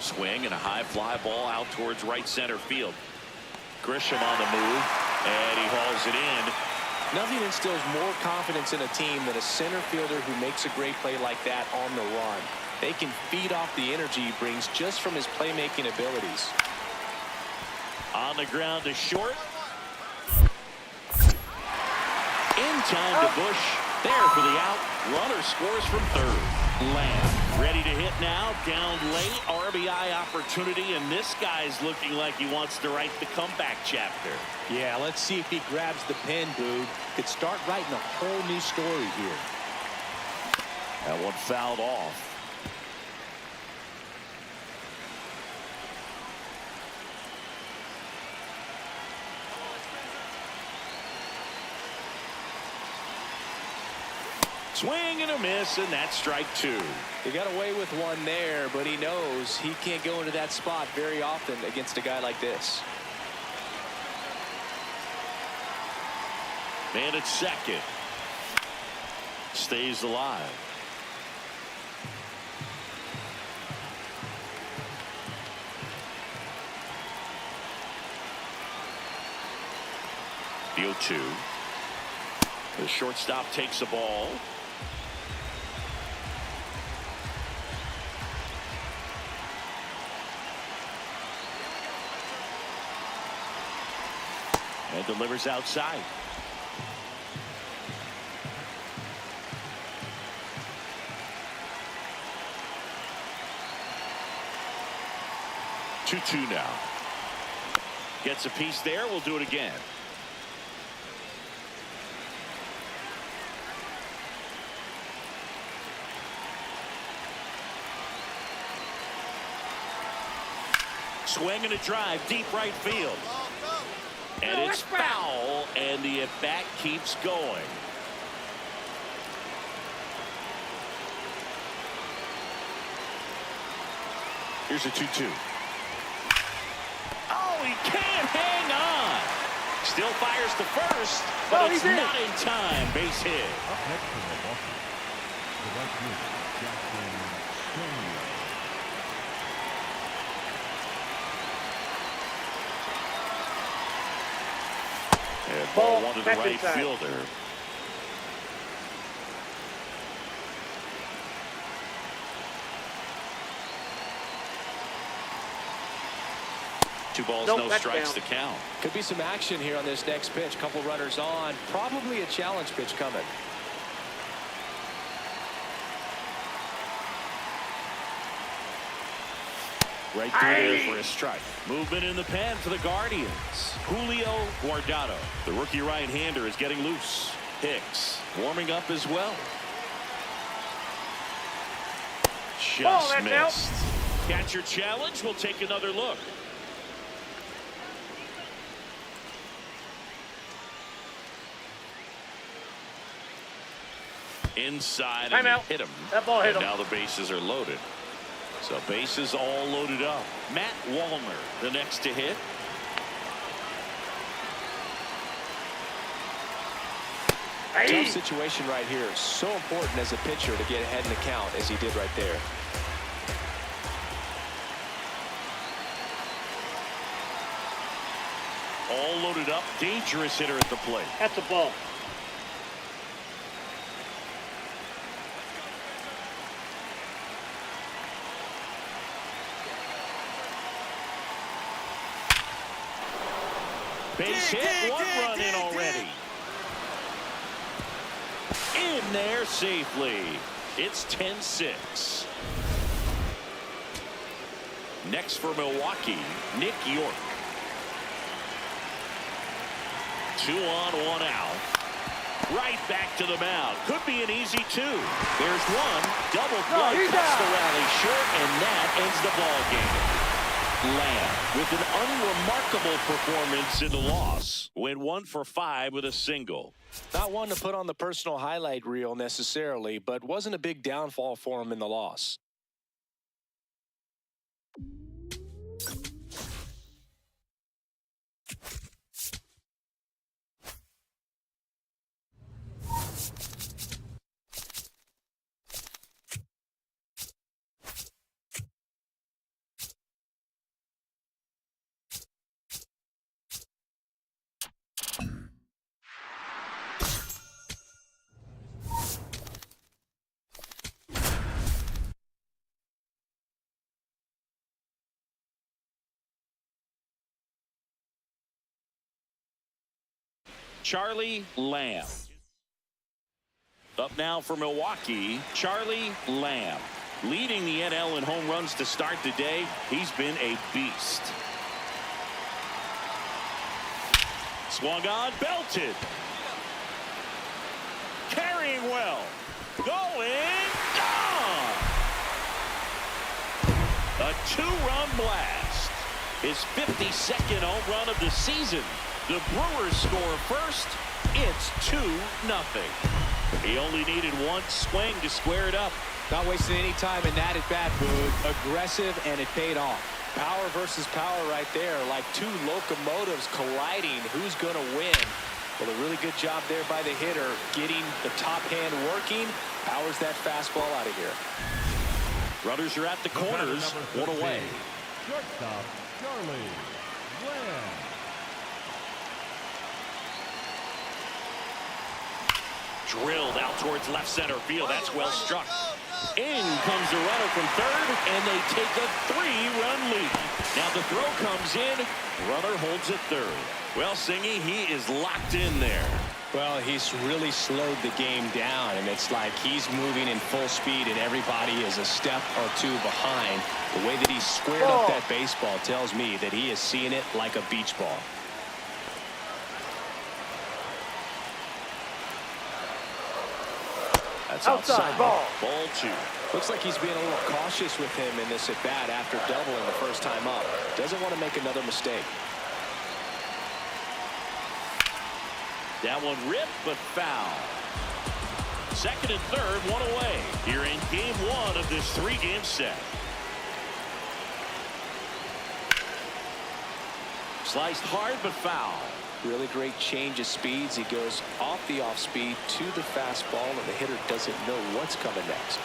Swing and a high fly ball out towards right center field. Grisham on the move, and he hauls it in. Nothing instills more confidence in a team than a center fielder who makes a great play like that on the run. They can feed off the energy he brings just from his playmaking abilities. On the ground to short. In time to Bush. There for the out. Runner scores from third. Lamb ready to hit now. Down late. RBI opportunity. And this guy's looking like he wants to write the comeback chapter. Yeah, let's see if he grabs the pen, Boog. Could start writing a whole new story here. That one fouled off. Swing and a miss, and that's strike two. He got away with one there, but he knows he can't go into that spot very often against a guy like this. Man at second. Stays alive. The 0-2. The shortstop takes the ball. And delivers outside. Two now. Gets a piece there. We'll do it again. Swing and a drive, deep right field. And it's foul, and the at-bat keeps going. Here's a 2-2. Oh, he can't hang on. Still fires to first, but it's not in time. Base hit. Up next for Milwaukee, the right fielder, Jackson Stone. And ball one to the right fielder. Two balls, no strikes to count. Could be some action here on this next pitch. Couple runners on. Probably a challenge pitch coming. Right through there for a strike. Movement in the pen for the Guardians. Julio Guardado, the rookie right-hander, is getting loose. Hicks warming up as well. Just missed. Catcher challenge. We'll take another look. Inside and hit him. That ball hit him. Now the bases are loaded. So bases all loaded up. Matt Wallner, the next to hit. Tough situation right here. So important as a pitcher to get ahead in the count as he did right there. All loaded up. Dangerous hitter at the plate. That's a ball. Base hit, one run in already. In there safely. It's 10-6. Next for Milwaukee, Nick York. 2 on, 1 out. Right back to the mound. Could be an easy 2. There's one. Double play. Cuts the rally short, and that ends the ball game. Lamb with an unremarkable performance in the loss. Went 1 for 5 with a single. Not one to put on the personal highlight reel necessarily, but wasn't a big downfall for him in the loss. Charlie Lamb. Up now for Milwaukee, Charlie Lamb. Leading the NL in home runs to start the day. He's been a beast. Swung on, belted. Carrying well. Going, gone. A 2-run blast. His 52nd home run of the season. The Brewers score first. It's 2-0. He only needed one swing to square it up. Not wasting any time in that at bat, Boog. Aggressive, and it paid off. Power versus power right there, like two locomotives colliding. Who's going to win? Well, a really good job there by the hitter, getting the top hand working. Powers that fastball out of here. Runners are at the corners, one away. Shortstop, Charlie Lamb. Drilled out towards left center field. That's well struck. In comes the runner from third, and they take a 3-run lead. Now the throw comes in. Runner holds at third. Well, Singy, he is locked in there. Well, he's really slowed the game down, and it's like he's moving in full speed, and everybody is a step or two behind. The way that he squared up that baseball tells me that he is seeing it like a beach ball. That's Outside ball. Ball 2. Looks like he's being a little cautious with him in this at-bat after doubling the first time up. Doesn't want to make another mistake. That one ripped, but foul. Second and third, one away. Here in game 1 of this 3-game set. Sliced hard, but foul. Really great change of speeds. He goes off the off speed to the fastball, and the hitter doesn't know what's coming next.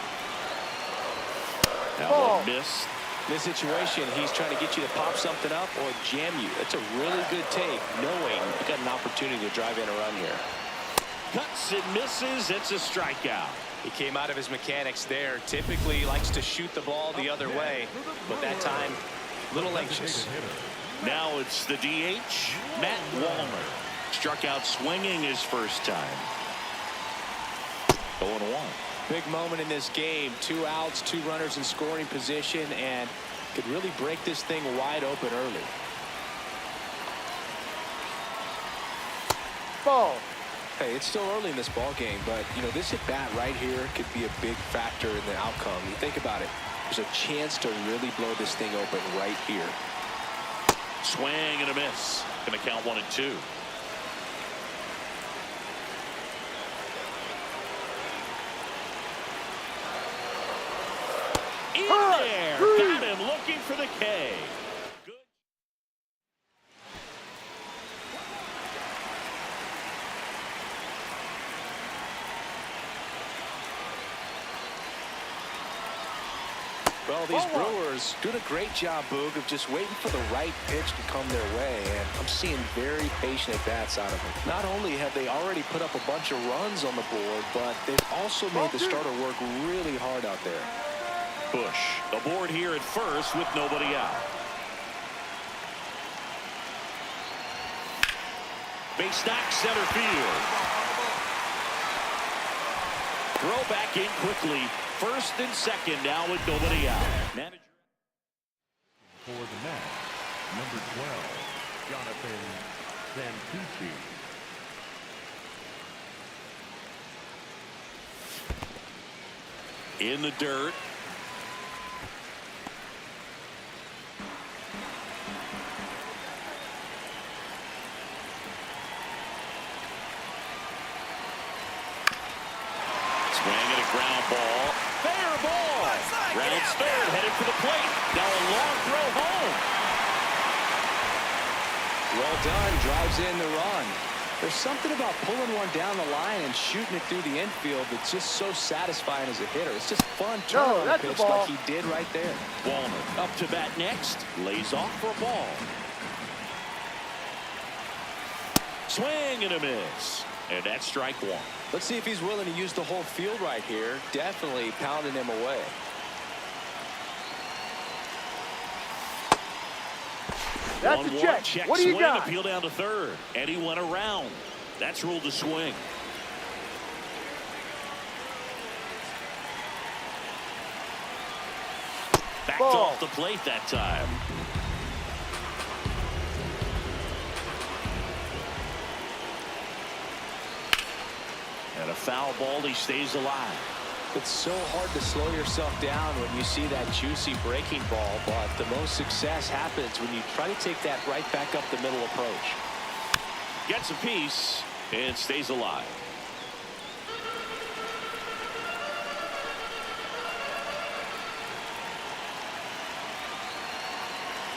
That one missed. In this situation, he's trying to get you to pop something up or jam you. That's a really good take, knowing you got an opportunity to drive in a run here. Cuts and misses. It's a strikeout. He came out of his mechanics there. Typically, he likes to shoot the ball the other way, but that time, a little anxious. Now it's the DH, Matt Wallner. Struck out swinging his first time. 0-1. Big moment in this game. 2 outs, 2 runners in scoring position, and could really break this thing wide open early. Ball. Hey, it's still early in this ball game, but you know, this at bat right here could be a big factor in the outcome. You think about it, there's a chance to really blow this thing open right here. Swing and a miss. Gonna count 1 and 2. In there. Got him looking for the K. Good. Well, these Brewers doing a great job, Boog, of just waiting for the right pitch to come their way, and I'm seeing very patient at-bats out of them. Not only have they already put up a bunch of runs on the board, but they've also made the starter work really hard out there. Bush aboard here at first with nobody out. Base knock center field. Throw back in quickly. First and second now with nobody out. Manager For the match, number 12, Jonathan Santucci. in the dirt. Swing and a ground ball. Fair ball. Rounds third, headed for the plate. Now a long throw home. Well done, drives in the run. There's something about pulling one down the line and shooting it through the infield that's just so satisfying as a hitter. It's just fun turn on a pitch like he did right there. Wallner up to bat next. Lays off for a ball. Swing and a miss. And that's strike one. Let's see if he's willing to use the whole field right here. Definitely pounding him away. That's a check. Check What do you swing, got? appeal down to third. And he went around. That's ruled a swing. Backed Ball. off the plate that time. And a foul ball, he stays alive. It's so hard to slow yourself down when you see that juicy breaking ball, but the most success happens when you try to take that right back up the middle approach. Gets a piece and stays alive.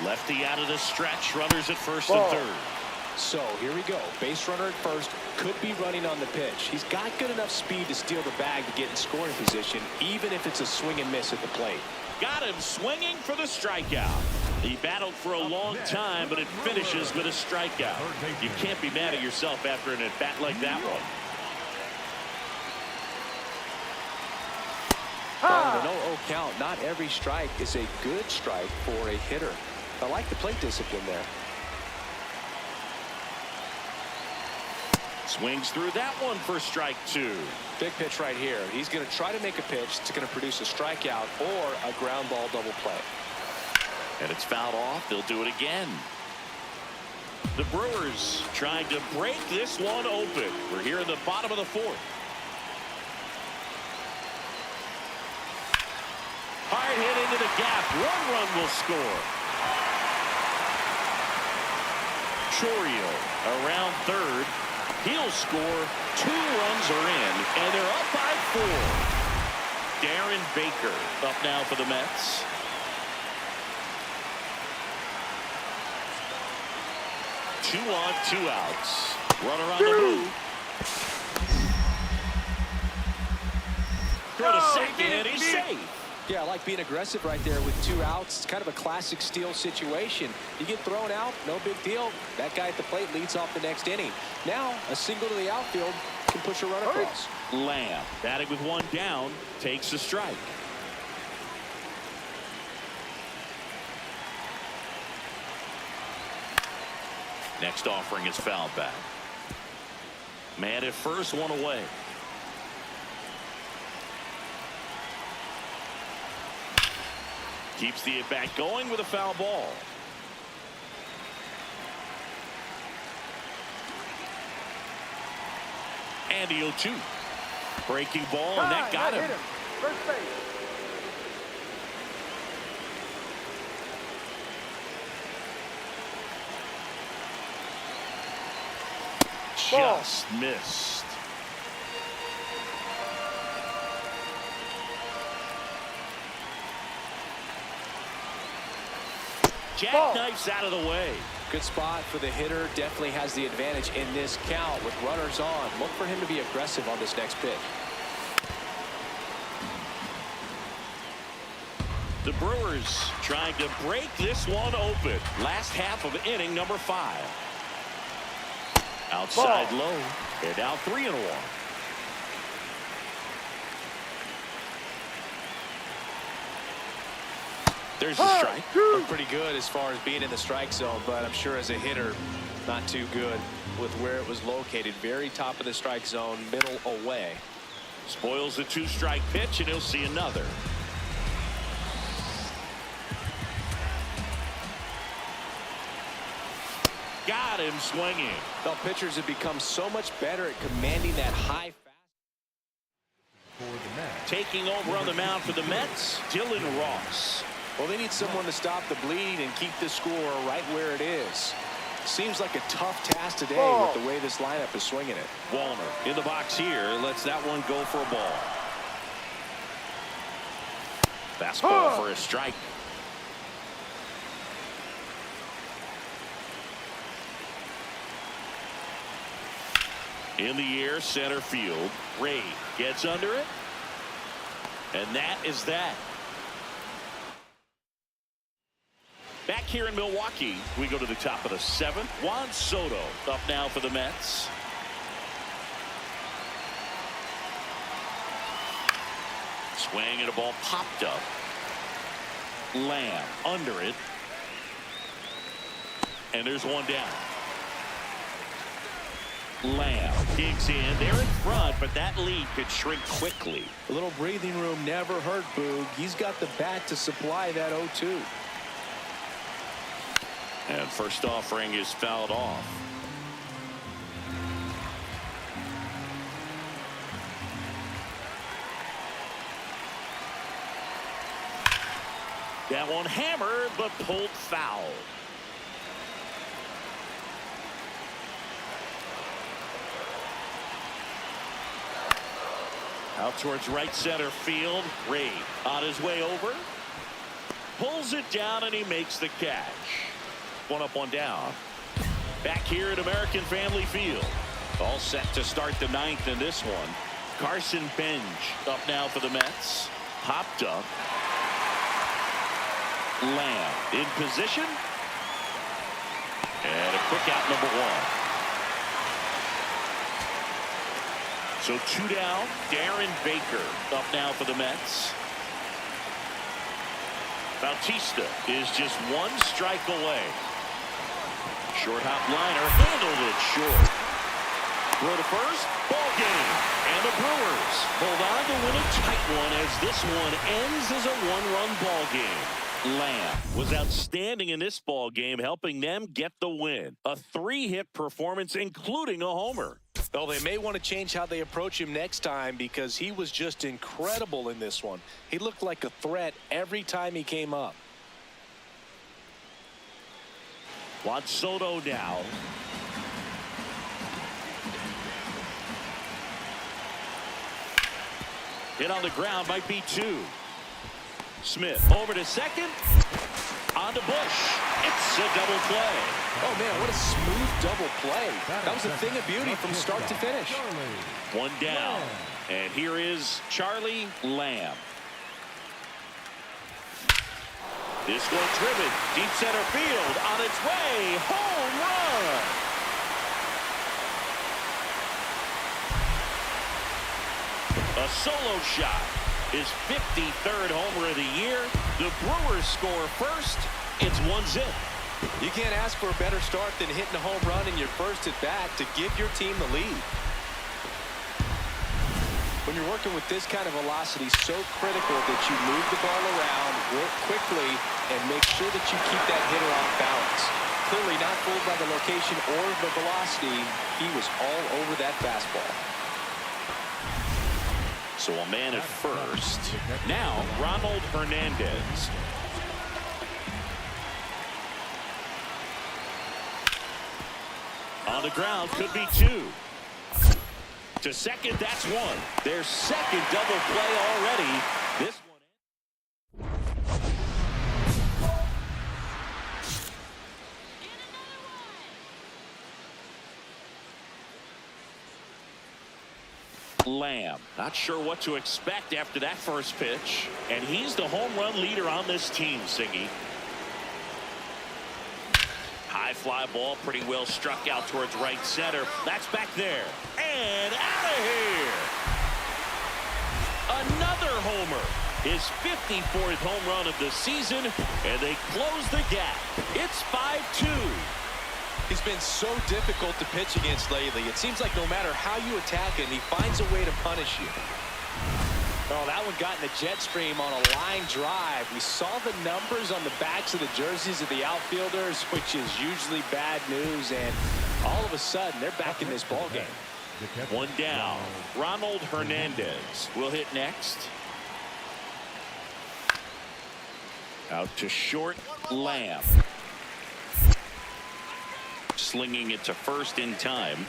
Lefty out of the stretch. Runners at first and third. So here we go. Base runner at first. Could be running on the pitch. He's got good enough speed to steal the bag to get in scoring position, even if it's a swing and miss at the plate. Got him swinging for the strikeout. He battled for a long time, but it finishes with a strikeout. You can't be mad at yourself after an at-bat like that one. Well, in an 0-0 count, not every strike is a good strike for a hitter. I like the plate discipline there. Swings through that one for strike two. Big pitch right here. He's going to try to make a pitch that's going to produce a strikeout or a ground ball double play. And it's fouled off. They'll do it again. The Brewers trying to break this one open. We're here in the bottom of the fourth. Hard hit into the gap. One run will score. Chorio around third. He'll score. 2 runs are in, and they're up by 4. Darren Baker up now for the Mets. Two on, 2 outs. Runner on the move. Throw to second, and he's safe. Yeah, I like being aggressive right there with 2 outs. It's kind of a classic steal situation. You get thrown out, no big deal. That guy at the plate leads off the next inning. Now, a single to the outfield can push a run across. Lamb, batting with 1 down, takes a strike. Next offering is fouled back. Man at first, 1 away. Keeps the at-bat going with a foul ball. And the 0-2. Breaking ball, and that got him. First base. Just missed. Jackknifes out of the way. Good spot for the hitter. Definitely has the advantage in this count with runners on. Look for him to be aggressive on this next pitch. The Brewers trying to break this one open. Last half of inning number 5. Outside low. They're down 3-1. There's a strike. Looked pretty good as far as being in the strike zone, but I'm sure as a hitter, not too good with where it was located. Very top of the strike zone, middle away. Spoils the 2-strike pitch, and he'll see another. Got him swinging. Well, pitchers have become so much better at commanding that high fastball. For the Mets. Taking over on the mound for the Mets, Dylan Ross. Well, they need someone to stop the bleed and keep the score right where it is. Seems like a tough task today with the way this lineup is swinging it. Wallner in the box here, lets that one go for a ball. Fastball for a strike. In the air, center field. Ray gets under it. And that is that. Back here in Milwaukee, we go to the top of the 7th. Juan Soto up now for the Mets. Swing and a ball popped up. Lamb under it. And there's one down. Lamb digs in. They're in front, but that lead could shrink quickly. A little breathing room never hurt Boog. He's got the bat to supply that 0-2. And first offering is fouled off. That one hammered, but pulled foul. Out towards right center field. Ray on his way over. Pulls it down, and he makes the catch. One up, one down. Back here at American Family Field. All set to start the ninth in this one. Carson Bench up now for the Mets. Popped up. Lamb in position. And a quick out, number one. So two down. Darren Baker up now for the Mets. Bautista is just one strike away. Short hop liner, handled it short. Throw to first, ball game. And the Brewers hold on to win a tight one as this one ends as a one-run ball game. Lamb was outstanding in this ball game, helping them get the win. A 3-hit performance, including a homer. Well, they may want to change how they approach him next time because he was just incredible in this one. He looked like a threat every time he came up. Juan Soto now. Hit on the ground, might be two. Smith over to second. On to Bush. It's a double play. Oh, man, what a smooth double play. That was a thing of beauty from start to finish. One down. And here is Charlie Lamb. This one driven. Deep center field. On its way. Home run. A solo shot. His 53rd homer of the year. The Brewers score first. It's 1-0. You can't ask for a better start than hitting a home run in your first at bat to give your team the lead. When you're working with this kind of velocity, so critical that you move the ball around, work quickly, and make sure that you keep that hitter off balance. Clearly not fooled by the location or the velocity. He was all over that fastball. So a man at first. Now Ronald Hernandez. On the ground, could be two. To second, that's one. Their second double play already. This one. Lamb, not sure what to expect after that first pitch. And he's the home run leader on this team, Siggy. High fly ball, pretty well struck out towards right center. That's back there. And out of here. Another homer. His 54th home run of the season. And they close the gap. It's 5-2. He's been so difficult to pitch against lately. It seems like no matter how you attack him, he finds a way to punish you. Oh, that one got in the jet stream on a line drive. We saw the numbers on the backs of the jerseys of the outfielders, which is usually bad news, and all of a sudden they're back in this ball game. One down. Ronald Hernandez will hit next. Out to short, Lamb. Slinging it to first in time.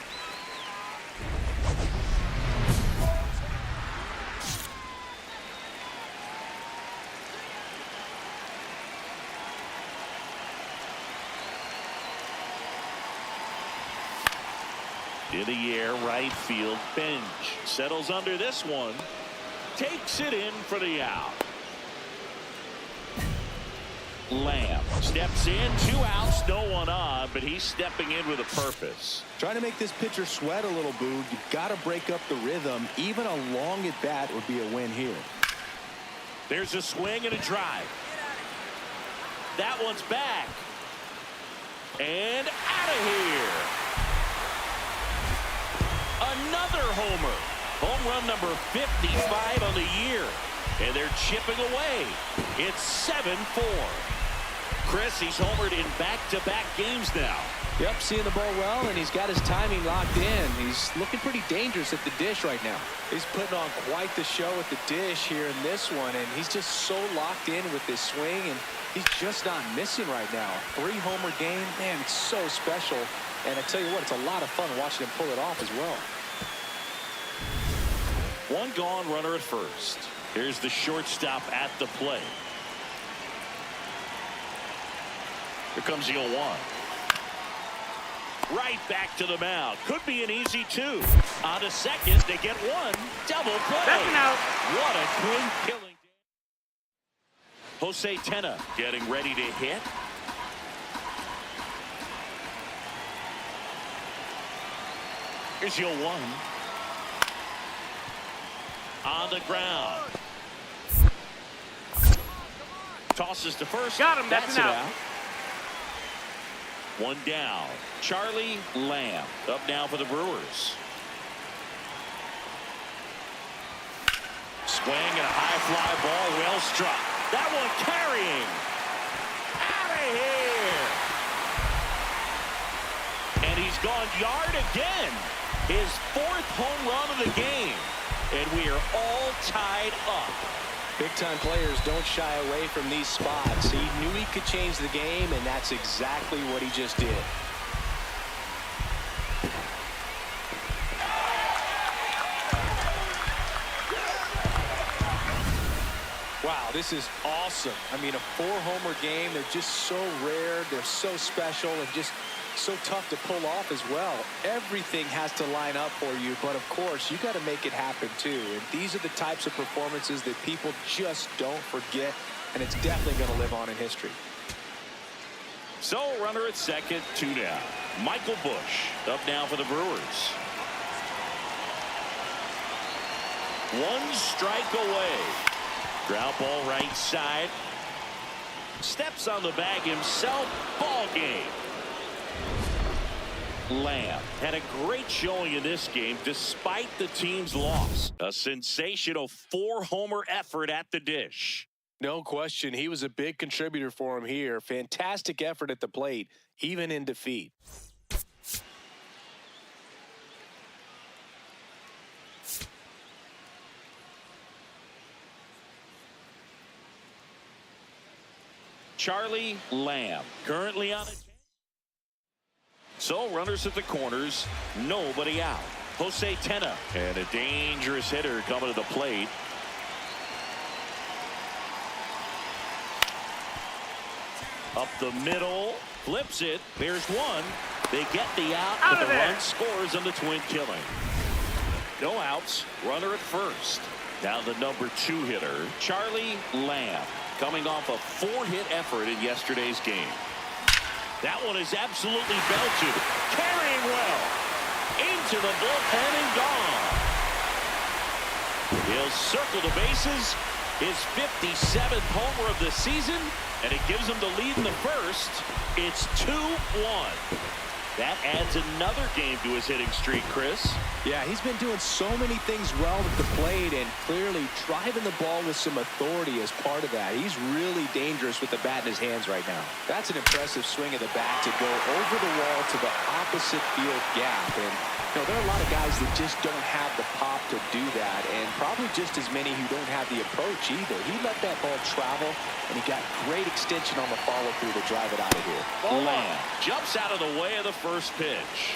In the air, right field. Bench settles under this one. Takes it in for the out. Lamb steps in, 2 outs, no one on, but he's stepping in with a purpose. Trying to make this pitcher sweat a little, Boog. You've got to break up the rhythm. Even a long at bat would be a win here. There's a swing and a drive. That one's back. And out of here. Another homer. Home run number 55 on the year. And they're chipping away. It's 7-4. Chris, he's homered in back-to-back games now. Yep, seeing the ball well, and he's got his timing locked in. He's looking pretty dangerous at the dish right now. He's putting on quite the show at the dish here in this one, and he's just so locked in with this swing, and he's just not missing right now. 3-homer game, man, it's so special. And I tell you what, it's a lot of fun watching him pull it off as well. One gone, runner at first. Here's the shortstop at the plate. Here comes the 0-1. Right back to the mound. Could be an easy 2. On to second, they get 1. Double play. That's an out. What a clean killing. Jose Tena getting ready to hit. Here's the 0-1. On the ground. Tosses to first. Got him. That's an out. 1 down. Charlie Lamb up now for the Brewers. Swing and a high fly ball, well struck. That one carrying. Out of here. And he's gone yard again. His 4th home run of the game. And we are all tied up. Big-time players don't shy away from these spots. He knew he could change the game, and that's exactly what he just did. Wow, this is awesome. I mean, a 4-homer game, they're just so rare, they're so special, and just so tough to pull off as well. Everything has to line up for you, but of course, you got to make it happen too. And these are the types of performances that people just don't forget, and it's definitely going to live on in history. So, runner at second, 2 down. Michael Busch up now for the Brewers. 1 strike away. Ground ball right side. Steps on the bag himself. Ball game. Lamb had a great showing in this game despite the team's loss. A sensational 4-homer effort at the dish. No question, he was a big contributor for him here. Fantastic effort at the plate, even in defeat. Charlie Lamb currently on it. So runners at the corners, nobody out. Jose Tena and a dangerous hitter coming to the plate. Up the middle, flips it. There's 1. They get the out, but the run scores on the twin killing. No outs. Runner at first. Now the number 2 hitter, Charlie Lamb, coming off a 4-hit effort in yesterday's game. That one is absolutely belted. Carrying well. Into the bullpen and gone. He'll circle the bases. His 57th homer of the season. And it gives him the lead in the first. It's 2-1. That adds another game to his hitting streak, Chris. Yeah, he's been doing so many things well at the plate and clearly driving the ball with some authority as part of that. He's really dangerous with the bat in his hands right now. That's an impressive swing of the bat to go over the wall to the opposite field gap. And you know, there are a lot of guys that just don't have the pop to do that, and probably just as many who don't have the approach either. He let that ball travel, and he got great extension on the follow-through to drive it out of here. Lamb jumps out of the way of the first pitch.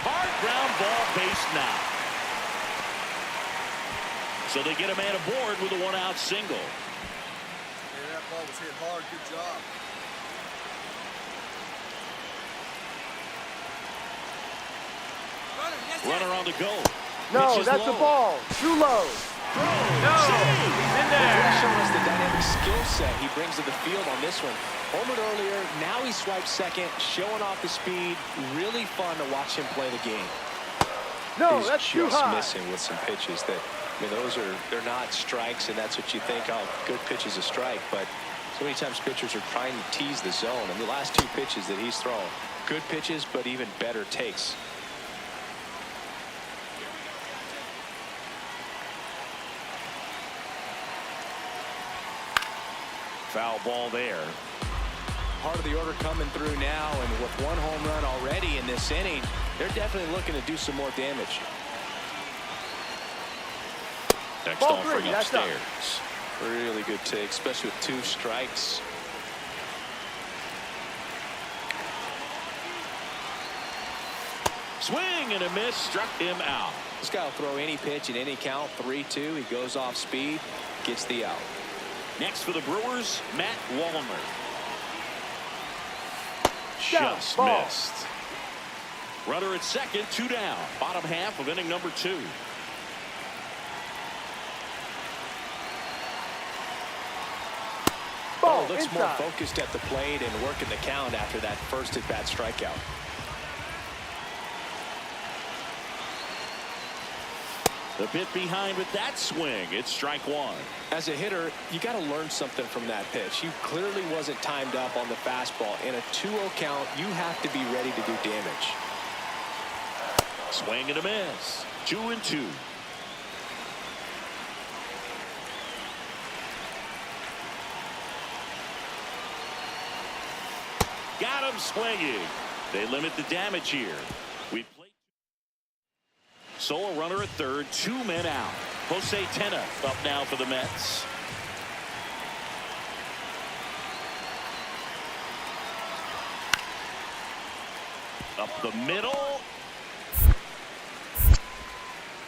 Hard ground ball, base now. So they get a man aboard with a 1-out single. Yeah, that ball was hit hard. Good job. Runner on the go. No, Pitch is that's low. a ball. Too low. No, he's in there. He's showing us the dynamic skill set he brings to the field on this one. Homered earlier, now he swipes second, showing off the speed. Really fun to watch him play the game. No, He's that's too just high. missing with some pitches that, I mean, they're not strikes, and that's what you think, oh, good pitch is a strike, but so many times pitchers are trying to tease the zone, and the last 2 pitches that he's thrown, good pitches, but even better takes. Foul ball there. Part of the order coming through now, and with 1 home run already in this inning, they're definitely looking to do some more damage. Next Ball offering 3, that's up. upstairs. Really good take, especially with 2 strikes. Swing and a miss, struck him out. This guy will throw any pitch at any count. 3-2. He goes off speed, gets the out. Next for the Brewers, Matt Wallner. Down, Just ball. missed. Runner at second, 2 down. Bottom half of inning number 2. Ball Looks more inside. focused at the plate and working the count after that first at-bat strikeout. The bit behind with that swing. It's strike 1. As a hitter, you got to learn something from that pitch. He clearly wasn't timed up on the fastball. In a 2-0 count, you have to be ready to do damage. Swing and a miss. 2-2. Got him swinging. They limit the damage here. We played. So a runner at third, 2 men out. Jose Tena up now for the Mets. Up the middle.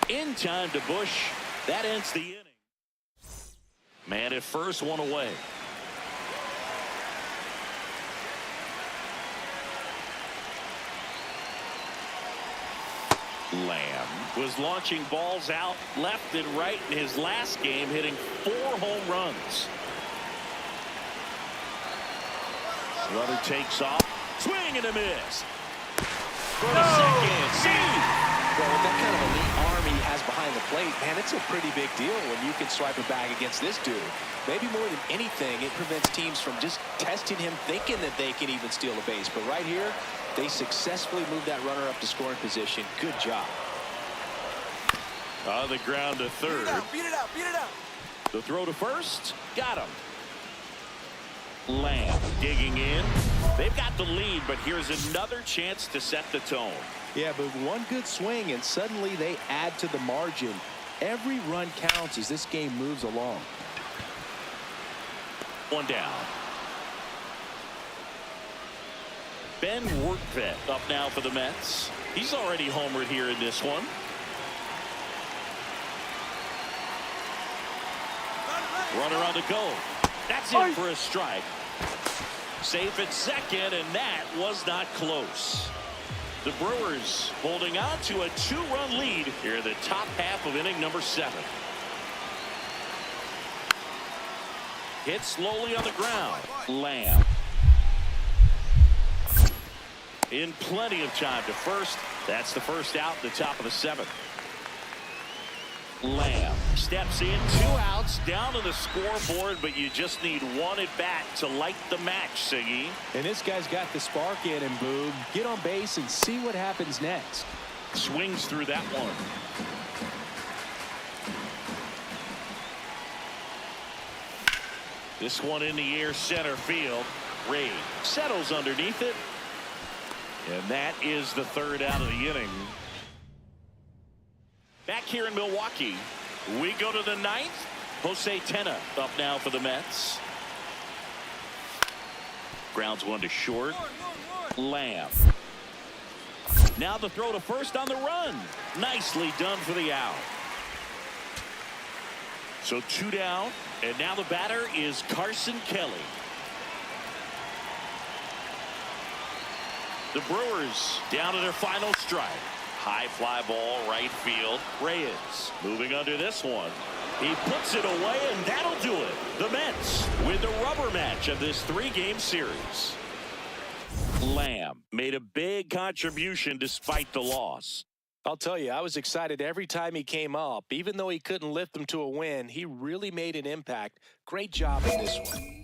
In time to Bush. That ends the inning. Man at first, 1 away. Lamb was launching balls out left and right in his last game, hitting 4 home runs. Runner takes off. Swing and a miss. For the second. See. Well, with that kind of elite arm he has behind the plate, man, it's a pretty big deal when you can swipe it back against this dude. Maybe more than anything, it prevents teams from just testing him, thinking that they can even steal a base. But right here, they successfully moved that runner up to scoring position. Good job. On the ground to Beat third. it out, beat it out, beat it out. The throw to first. Got him. Lamb digging in. They've got the lead, but here's another chance to set the tone. Yeah, but one good swing and suddenly they add to the margin. Every run counts as this game moves along. 1 down. Ben Workvet up now for the Mets. He's already homered here in this one. Runner on the go. That's in for a strike. Safe at second, and that was not close. The Brewers holding on to a 2-run lead here in the top half of inning number 7. Hit slowly on the ground. Lamb. In plenty of time to first. That's the first out, the top of the 7th. Lamb steps in, 2 outs, down to the scoreboard, but you just need 1 at bat to light the match, Siggy. And this guy's got the spark in him, Boog. Get on base and see what happens next. Swings through that one. This one in the air, center field. Ray settles underneath it. And that is the 3rd out of the inning. Back here in Milwaukee, we go to the 9th. Jose Tena up now for the Mets. Grounds 1 to short. Lamb. Now the throw to first on the run. Nicely done for the out. So 2 down, and now the batter is Carson Kelly. The Brewers down to their final strike. High fly ball, right field. Reyes moving under this one. He puts it away, and that'll do it. The Mets win the rubber match of this 3-game series. Lamb made a big contribution despite the loss. I'll tell you, I was excited every time he came up. Even though he couldn't lift them to a win, he really made an impact. Great job in this one.